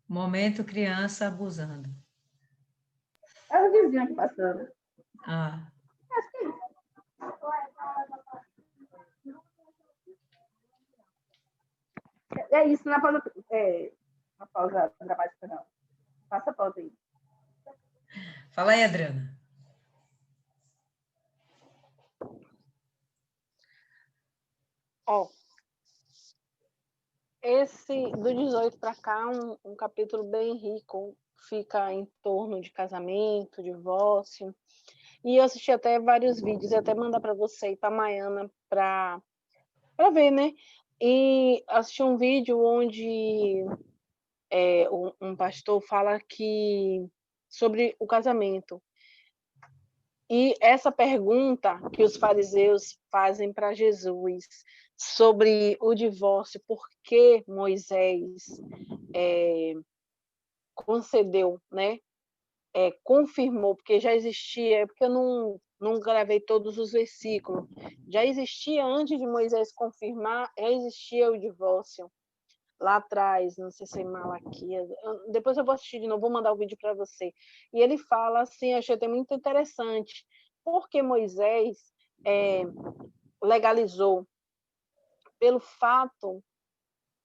[SPEAKER 2] Momento criança abusando.
[SPEAKER 5] É o vizinho aqui passando.
[SPEAKER 2] Ah.
[SPEAKER 5] Acho que é isso. É isso, não é uma pausa dramática, não. Passa a pausa aí.
[SPEAKER 2] Fala aí, Adriana.
[SPEAKER 4] Esse do 18 para cá, um capítulo bem rico, fica em torno de casamento, divórcio. E eu assisti até vários vídeos, e até mandar para você e para a Maiana para ver, né? E assisti um vídeo onde um pastor fala sobre o casamento. E essa pergunta que os fariseus fazem para Jesus sobre o divórcio, por que Moisés concedeu, né? Confirmou, porque já existia, porque eu não gravei todos os versículos, já existia antes de Moisés confirmar, já existia o divórcio lá atrás, não sei se é Malaquias, depois eu vou assistir de novo, vou mandar o vídeo para você. E ele fala assim, achei até muito interessante, porque Moisés legalizou pelo fato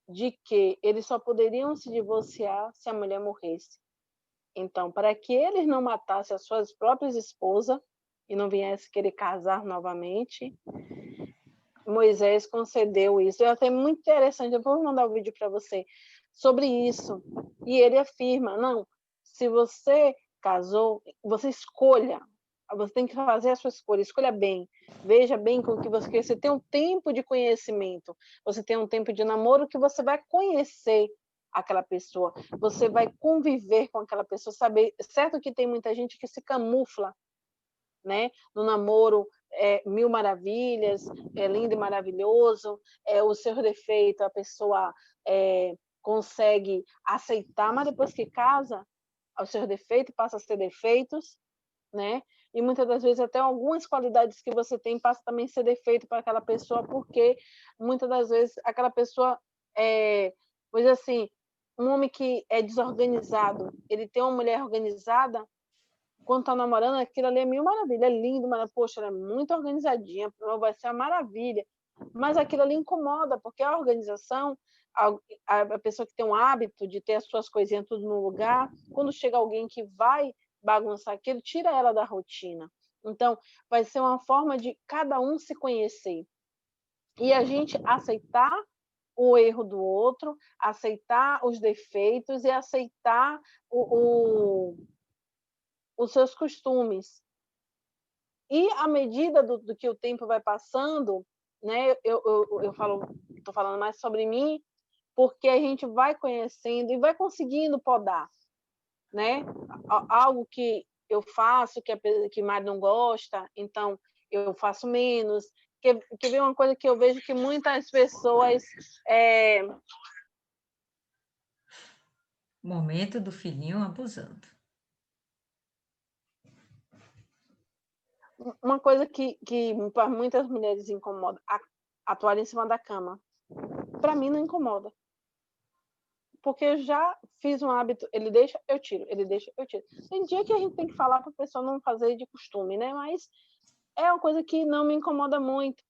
[SPEAKER 4] de que eles só poderiam se divorciar se a mulher morresse. Então, para que eles não matassem as suas próprias esposas e não viessem querer casar novamente, Moisés concedeu isso. Eu achei muito interessante, eu vou mandar o vídeo para você sobre isso. E ele afirma, não, Se você casou, você escolha. Você tem que fazer a sua escolha bem. Veja bem com o que você tem um tempo de conhecimento. Você tem um tempo de namoro que você vai conhecer aquela pessoa. Você vai conviver com aquela pessoa, saber. Certo que tem muita gente que se camufla, né? No namoro, mil maravilhas, lindo e maravilhoso, o seu defeito a pessoa consegue aceitar, mas depois que casa, os seus defeitos passam a ser defeitos, né? E muitas das vezes até algumas qualidades que você tem passam também a ser defeito para aquela pessoa, porque muitas das vezes aquela pessoa vou dizer assim, um homem que é desorganizado, ele tem uma mulher organizada, quando está namorando, aquilo ali é mil maravilha, é lindo, mas, poxa, ela é muito organizadinha, vai ser uma maravilha. Mas aquilo ali incomoda, porque a organização, a pessoa que tem um hábito de ter as suas coisinhas tudo no lugar, quando chega alguém que vai bagunçar aquilo, tira ela da rotina. Então, vai ser uma forma de cada um se conhecer. E a gente aceitar o erro do outro, aceitar os defeitos e aceitar os seus costumes. E à medida do que o tempo vai passando, né, estou falando mais sobre mim, porque a gente vai conhecendo e vai conseguindo podar, né? Algo que eu faço que Mari não gosta, então eu faço menos. Que vem uma coisa que eu vejo que muitas pessoas
[SPEAKER 2] Momento do filhinho abusando.
[SPEAKER 4] Uma coisa que para muitas mulheres incomoda, a toalha em cima da cama. Para mim não incomoda. Porque eu já fiz um hábito, ele deixa, eu tiro, ele deixa, eu tiro. Tem dia que a gente tem que falar para a pessoa não fazer de costume, né? Mas é uma coisa que não me incomoda muito.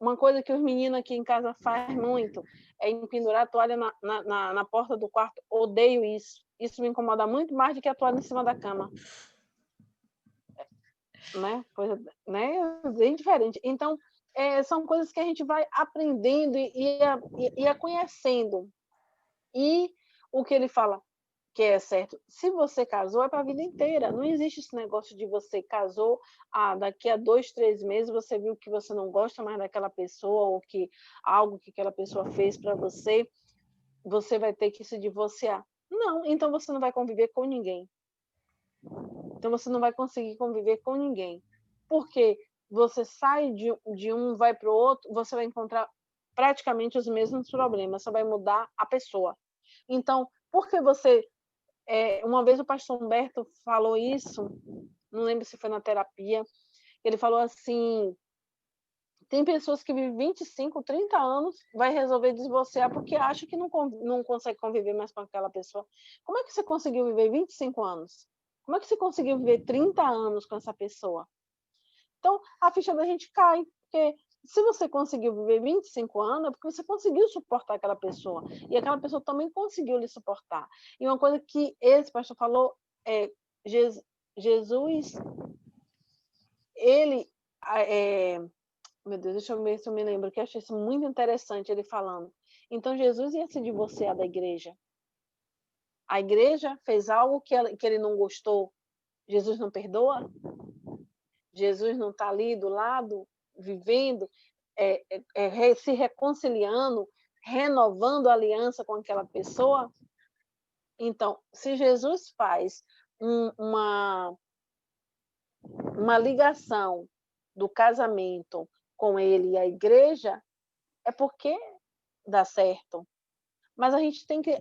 [SPEAKER 4] Uma coisa que os meninos aqui em casa fazem muito é pendurar a toalha na porta do quarto. Odeio isso. Isso me incomoda muito mais do que a toalha em cima da cama. Né? Coisa, né? Bem diferente. Então, são coisas que a gente vai aprendendo e a conhecendo. E o que ele fala que é certo, se você casou, é para a vida inteira. Não existe esse negócio de você casou, daqui a 2, 3 meses você viu que você não gosta mais daquela pessoa, ou que algo que aquela pessoa fez para você, você vai ter que se divorciar. Não, então você não vai conviver com ninguém. Então você não vai conseguir conviver com ninguém. Porque você sai de um, vai para o outro, você vai encontrar praticamente os mesmos problemas, só vai mudar a pessoa. Então, por que você... uma vez o pastor Humberto falou isso, não lembro se foi na terapia, ele falou assim, tem pessoas que vivem 25, 30 anos, vai resolver divorciar porque acha que não consegue conviver mais com aquela pessoa. Como é que você conseguiu viver 25 anos? Como é que você conseguiu viver 30 anos com essa pessoa? Então, a ficha da gente cai, porque se você conseguiu viver 25 anos, é porque você conseguiu suportar aquela pessoa. E aquela pessoa também conseguiu lhe suportar. E uma coisa que esse pastor falou é Jesus, ele... meu Deus, deixa eu ver se eu me lembro, que eu achei isso muito interessante, ele falando. Então, Jesus ia se divorciar da igreja. A igreja fez algo que ele não gostou. Jesus não perdoa? Jesus não está ali do lado, vivendo, se reconciliando, renovando a aliança com aquela pessoa? Então, se Jesus faz uma ligação do casamento com ele e a igreja, é porque dá certo. Mas a gente tem que...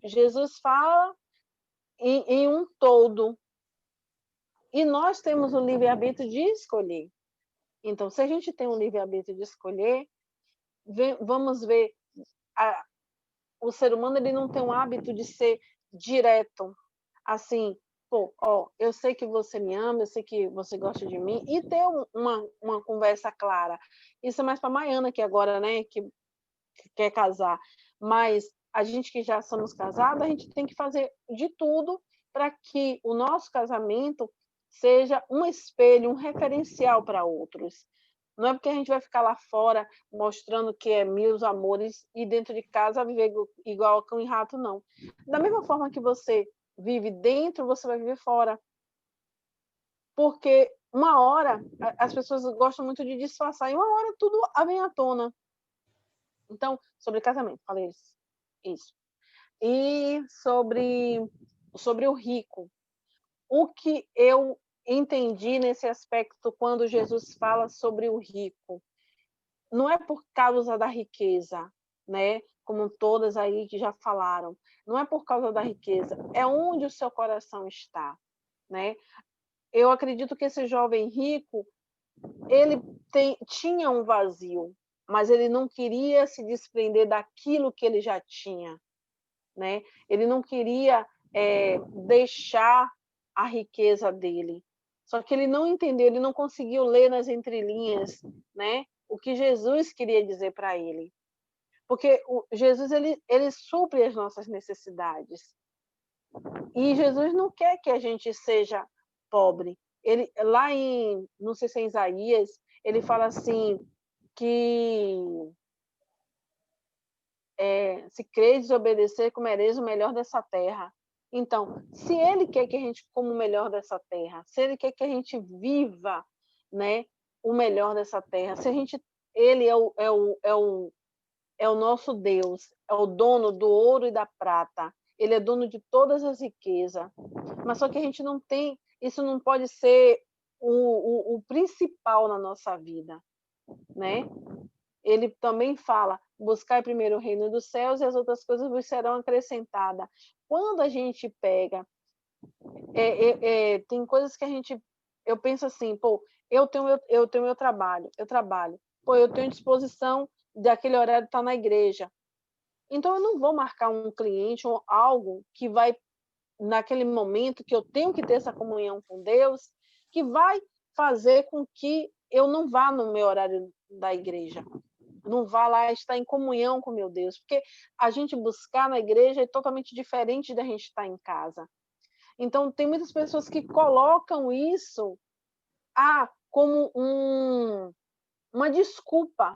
[SPEAKER 4] Jesus fala em um todo. E nós temos o livre-arbítrio de escolher. Então, se a gente tem um livre-arbítrio de escolher, vamos ver, o ser humano ele não tem um hábito de ser direto, assim, eu sei que você me ama, eu sei que você gosta de mim, e ter uma conversa clara. Isso é mais para a Maiana, que agora, né, que quer casar. Mas a gente que já somos casados, a gente tem que fazer de tudo para que o nosso casamento seja um espelho, um referencial para outros. Não é porque a gente vai ficar lá fora mostrando que é mil amores e dentro de casa viver igual a cão e rato, não. Da mesma forma que você vive dentro, você vai viver fora. Porque uma hora, as pessoas gostam muito de disfarçar, e uma hora tudo vem à tona. Então, sobre casamento, falei isso. E sobre o rico. O que eu entendi nesse aspecto quando Jesus fala sobre o rico, não é por causa da riqueza, né? Como todas aí que já falaram, não é por causa da riqueza, é onde o seu coração está, né? Eu acredito que esse jovem rico, ele tinha um vazio, mas ele não queria se desprender daquilo que ele já tinha, né? Ele não queria deixar a riqueza dele. Só que ele não entendeu, ele não conseguiu ler nas entrelinhas, né? O que Jesus queria dizer para ele. Porque Jesus, ele supre as nossas necessidades. E Jesus não quer que a gente seja pobre. Ele, lá não sei se é em Isaías, ele fala assim, que se credes obedecer, comereis o melhor dessa terra. Então, se ele quer que a gente coma o melhor dessa terra, se ele quer que a gente viva, né, o melhor dessa terra, se a gente, ele é o nosso Deus, é o dono do ouro e da prata, ele é dono de todas as riquezas, mas só que a gente não tem, isso não pode ser o principal na nossa vida, né? Ele também fala, buscar primeiro o reino dos céus e as outras coisas vos serão acrescentadas. Quando a gente pega, tem coisas que eu penso assim, pô, eu tenho meu trabalho, eu trabalho, pô, eu tenho disposição daquele horário estar na igreja. Então, eu não vou marcar um cliente ou algo que vai, naquele momento que eu tenho que ter essa comunhão com Deus, que vai fazer com que eu não vá no meu horário da igreja. Não vá lá estar em comunhão com meu Deus, porque a gente buscar na igreja é totalmente diferente da gente estar em casa. Então, tem muitas pessoas que colocam isso como uma desculpa.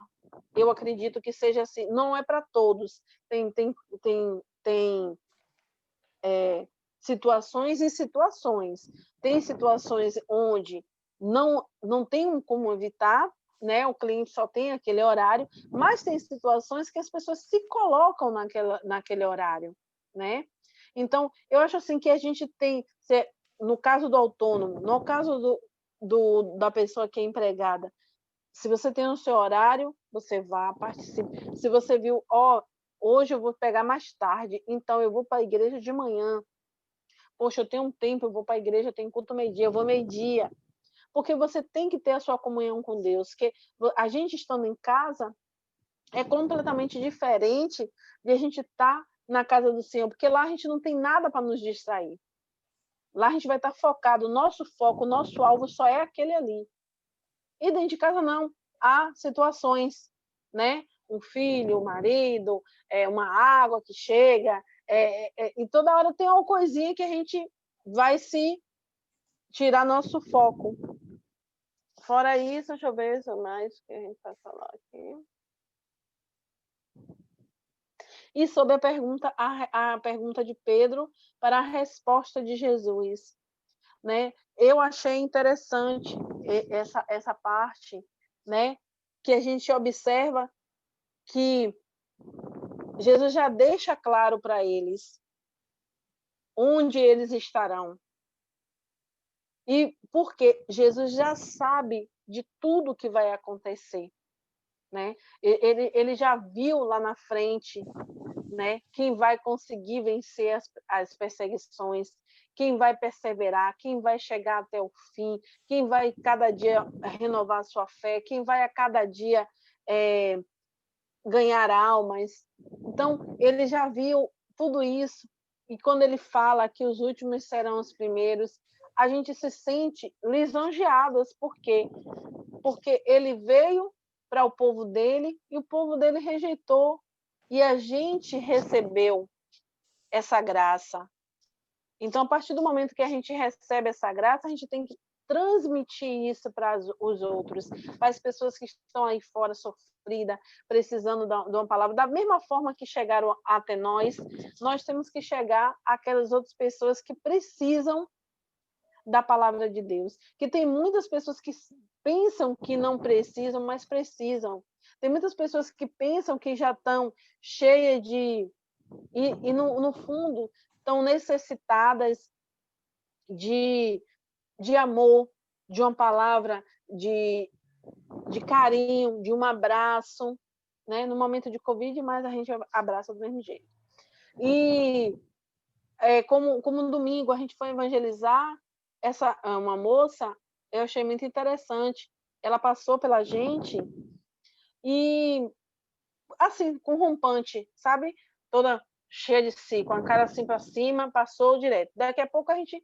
[SPEAKER 4] Eu acredito que seja assim, não é para todos. Tem situações e situações. Tem situações onde não tem como evitar, né? O cliente só tem aquele horário, mas tem situações que as pessoas se colocam naquele horário, né? Então, eu acho assim que a gente tem, no caso do autônomo, no caso da pessoa que é empregada, se você tem o seu horário, você vá, participe. Se você viu, hoje eu vou pegar mais tarde, então eu vou para a igreja de manhã. Poxa, eu tenho um tempo, eu vou para a igreja, eu tenho culto meio-dia, eu vou meio-dia. Porque você tem que ter a sua comunhão com Deus, porque a gente estando em casa é completamente diferente de a gente estar na casa do Senhor, porque lá a gente não tem nada para nos distrair. Lá a gente vai estar focado, o nosso foco, o nosso alvo só é aquele ali. E dentro de casa não, há situações, né? Um filho, um marido, uma água que chega, e toda hora tem uma coisinha que a gente vai se tirar nosso foco. Fora isso, deixa eu ver se é mais que a gente vai falar aqui. E sobre a pergunta de Pedro para a resposta de Jesus, né? Eu achei interessante essa parte, né? Que a gente observa que Jesus já deixa claro para eles onde eles estarão. E porque Jesus já sabe de tudo que vai acontecer, né? Ele já viu lá na frente, né? Quem vai conseguir vencer as perseguições, quem vai perseverar, quem vai chegar até o fim, quem vai cada dia renovar a sua fé, quem vai a cada dia ganhar almas. Então, ele já viu tudo isso, e quando ele fala que os últimos serão os primeiros, a gente se sente lisonjeadas. Por quê? Porque ele veio para o povo dele e o povo dele rejeitou, e a gente recebeu essa graça. Então, a partir do momento que a gente recebe essa graça, a gente tem que transmitir isso para os outros, para as pessoas que estão aí fora sofrida, precisando de uma palavra. Da mesma forma que chegaram até nós temos que chegar àquelas outras pessoas que precisam da palavra de Deus. Que tem muitas pessoas que pensam que não precisam, mas precisam. Tem muitas pessoas que pensam que já estão cheias de... E no fundo, estão necessitadas de amor, de uma palavra, de carinho, de um abraço, né? No momento de Covid, mas a gente abraça do mesmo jeito. E como no domingo a gente foi evangelizar, uma moça, eu achei muito interessante. Ela passou pela gente e, assim, com rompante, sabe? Toda cheia de si, com a cara assim para cima, passou direto. Daqui a pouco a gente,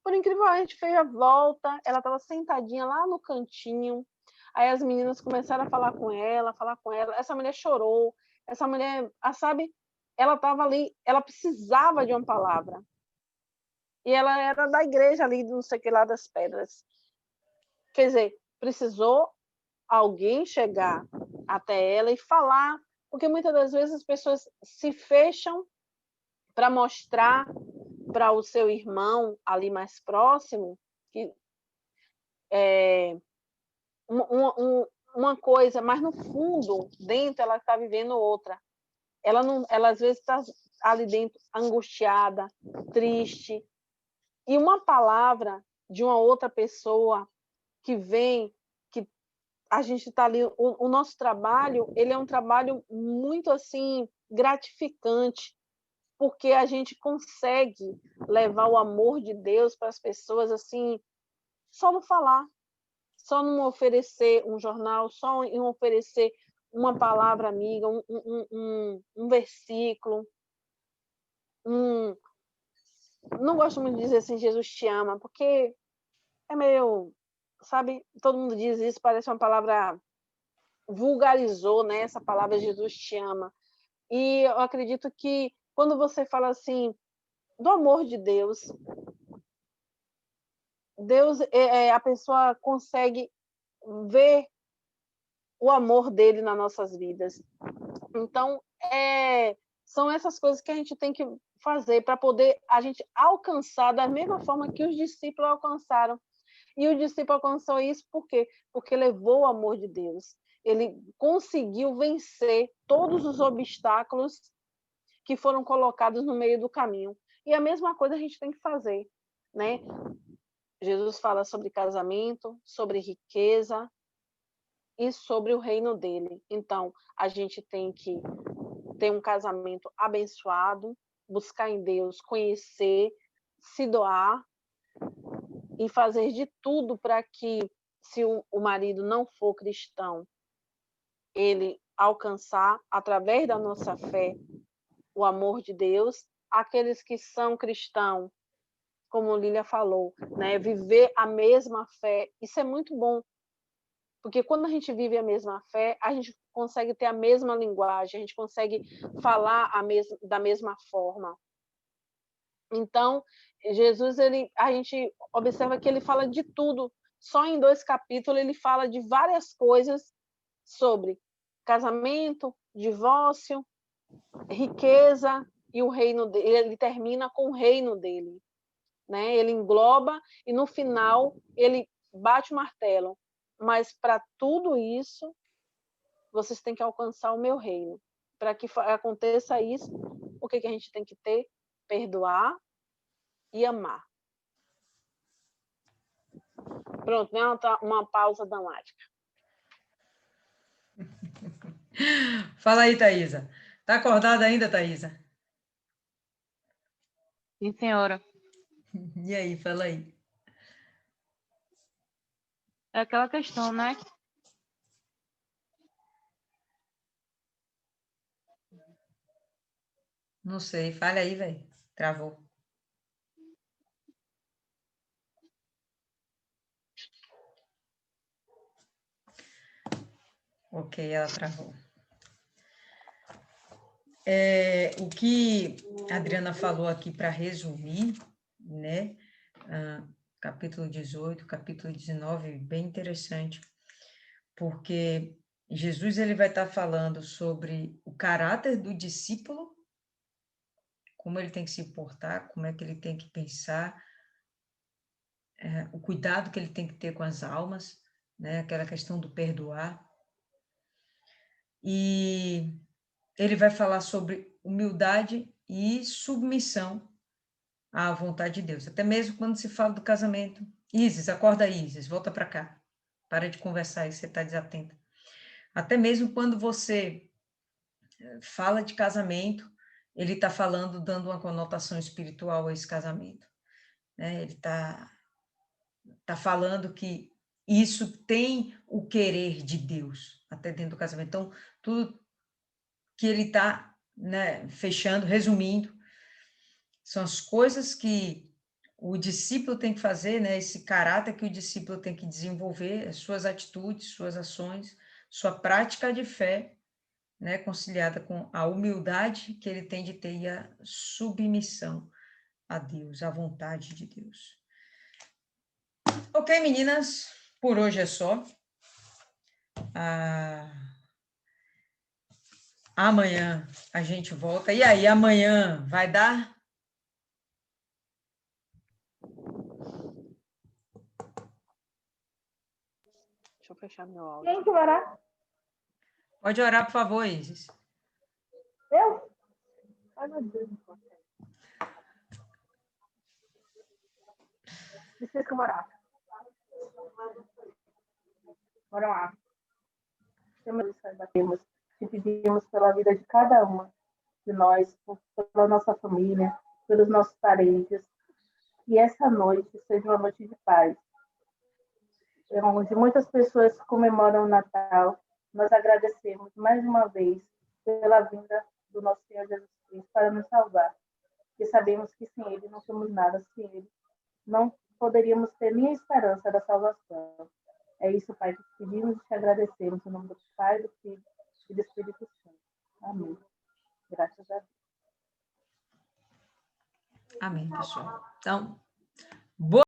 [SPEAKER 4] por incrível, a gente fez a volta, ela estava sentadinha lá no cantinho, aí as meninas começaram a falar com ela, essa mulher chorou, essa mulher, sabe, ela estava ali, ela precisava de uma palavra, e ela era da igreja ali, não sei o que lá das pedras, quer dizer, precisou alguém chegar até ela e falar, porque muitas das vezes as pessoas se fecham para mostrar para o seu irmão ali mais próximo que uma coisa, mas no fundo, dentro, ela está vivendo outra. Ela às vezes está ali dentro angustiada, triste, e uma palavra de uma outra pessoa que vem, que a gente está ali, o nosso trabalho, ele é um trabalho muito assim gratificante, porque a gente consegue levar o amor de Deus para as pessoas assim, só no falar, só não oferecer um jornal, só em oferecer uma palavra amiga, um versículo. Não gosto muito de dizer assim, Jesus te ama, porque é meio, sabe, todo mundo diz isso, parece uma palavra, vulgarizou, né, essa palavra Jesus te ama. E eu acredito que quando você fala assim, do amor de Deus, a pessoa consegue ver o amor dele nas nossas vidas. Então, são essas coisas que a gente tem que fazer para poder a gente alcançar da mesma forma que os discípulos alcançaram. E o discípulo alcançou isso por quê? Porque levou o amor de Deus. Ele conseguiu vencer todos os obstáculos que foram colocados no meio do caminho. E a mesma coisa a gente tem que fazer, né? Jesus fala sobre casamento, sobre riqueza e sobre o reino dele. Então, a gente tem que ter um casamento abençoado, buscar em Deus, conhecer, se doar e fazer de tudo para que, se o marido não for cristão, ele alcançar, através da nossa fé, o amor de Deus. Aqueles que são cristãos, como Lília falou, né, viver a mesma fé, isso é muito bom, porque quando a gente vive a mesma fé, a gente consegue ter a mesma linguagem, a gente consegue falar da mesma forma. Então, Jesus, a gente observa que ele fala de tudo. Só em 2 capítulos ele fala de várias coisas sobre casamento, divórcio, riqueza e o reino dele. Ele termina com o reino dele, né? Ele engloba e no final ele bate o martelo. Mas para tudo isso, vocês têm que alcançar o meu reino. Para que aconteça isso, o que a gente tem que ter? Perdoar e amar. Pronto, né? Uma pausa dramática.
[SPEAKER 2] Fala aí, Thaisa. Tá acordada ainda, Thaisa?
[SPEAKER 1] Sim, senhora.
[SPEAKER 2] E aí, fala aí.
[SPEAKER 1] É aquela questão, né?
[SPEAKER 2] Não sei, fala aí, velho. Travou. Ok, ela travou. O que a Adriana falou aqui para resumir, né? capítulo 18, capítulo 19, bem interessante, porque Jesus ele vai estar falando sobre o caráter do discípulo, como ele tem que se portar, como é que ele tem que pensar, o cuidado que ele tem que ter com as almas, né? Aquela questão do perdoar. E ele vai falar sobre humildade e submissão à vontade de Deus. Até mesmo quando se fala do casamento. Isis, acorda, Isis, volta para cá. Para de conversar aí, você está desatenta. Até mesmo quando você fala de casamento, ele está falando, dando uma conotação espiritual a esse casamento. Né? Ele está falando que isso tem o querer de Deus, até dentro do casamento. Então, tudo que ele está, né, fechando, resumindo, são as coisas que o discípulo tem que fazer, né, esse caráter que o discípulo tem que desenvolver, as suas atitudes, suas ações, sua prática de fé, né, conciliada com a humildade que ele tem de ter e a submissão a Deus, à vontade de Deus. Ok, meninas, por hoje é só. Amanhã a gente volta. E aí, amanhã vai dar?
[SPEAKER 4] Deixa eu fechar meu áudio.
[SPEAKER 5] Quem que vai orar?
[SPEAKER 2] Pode orar, por favor, Isis.
[SPEAKER 5] Eu? Ai, meu Deus. Precisa que eu orar. Bora lá. Senhor, batemos, te pedimos pela vida de cada uma de nós, pela nossa família, pelos nossos parentes, que essa noite seja uma noite de paz, onde muitas pessoas comemoram o Natal. Nós agradecemos mais uma vez pela vinda do nosso Senhor Jesus Cristo para nos salvar, e sabemos que sem Ele não somos nada, sem Ele não poderíamos ter nem a esperança da salvação. É isso, Pai, que te pedimos e te agradecemos. Em nome do Pai, do Filho e do Espírito Santo. Amém. Graças a Deus.
[SPEAKER 2] Amém, pessoal. Então,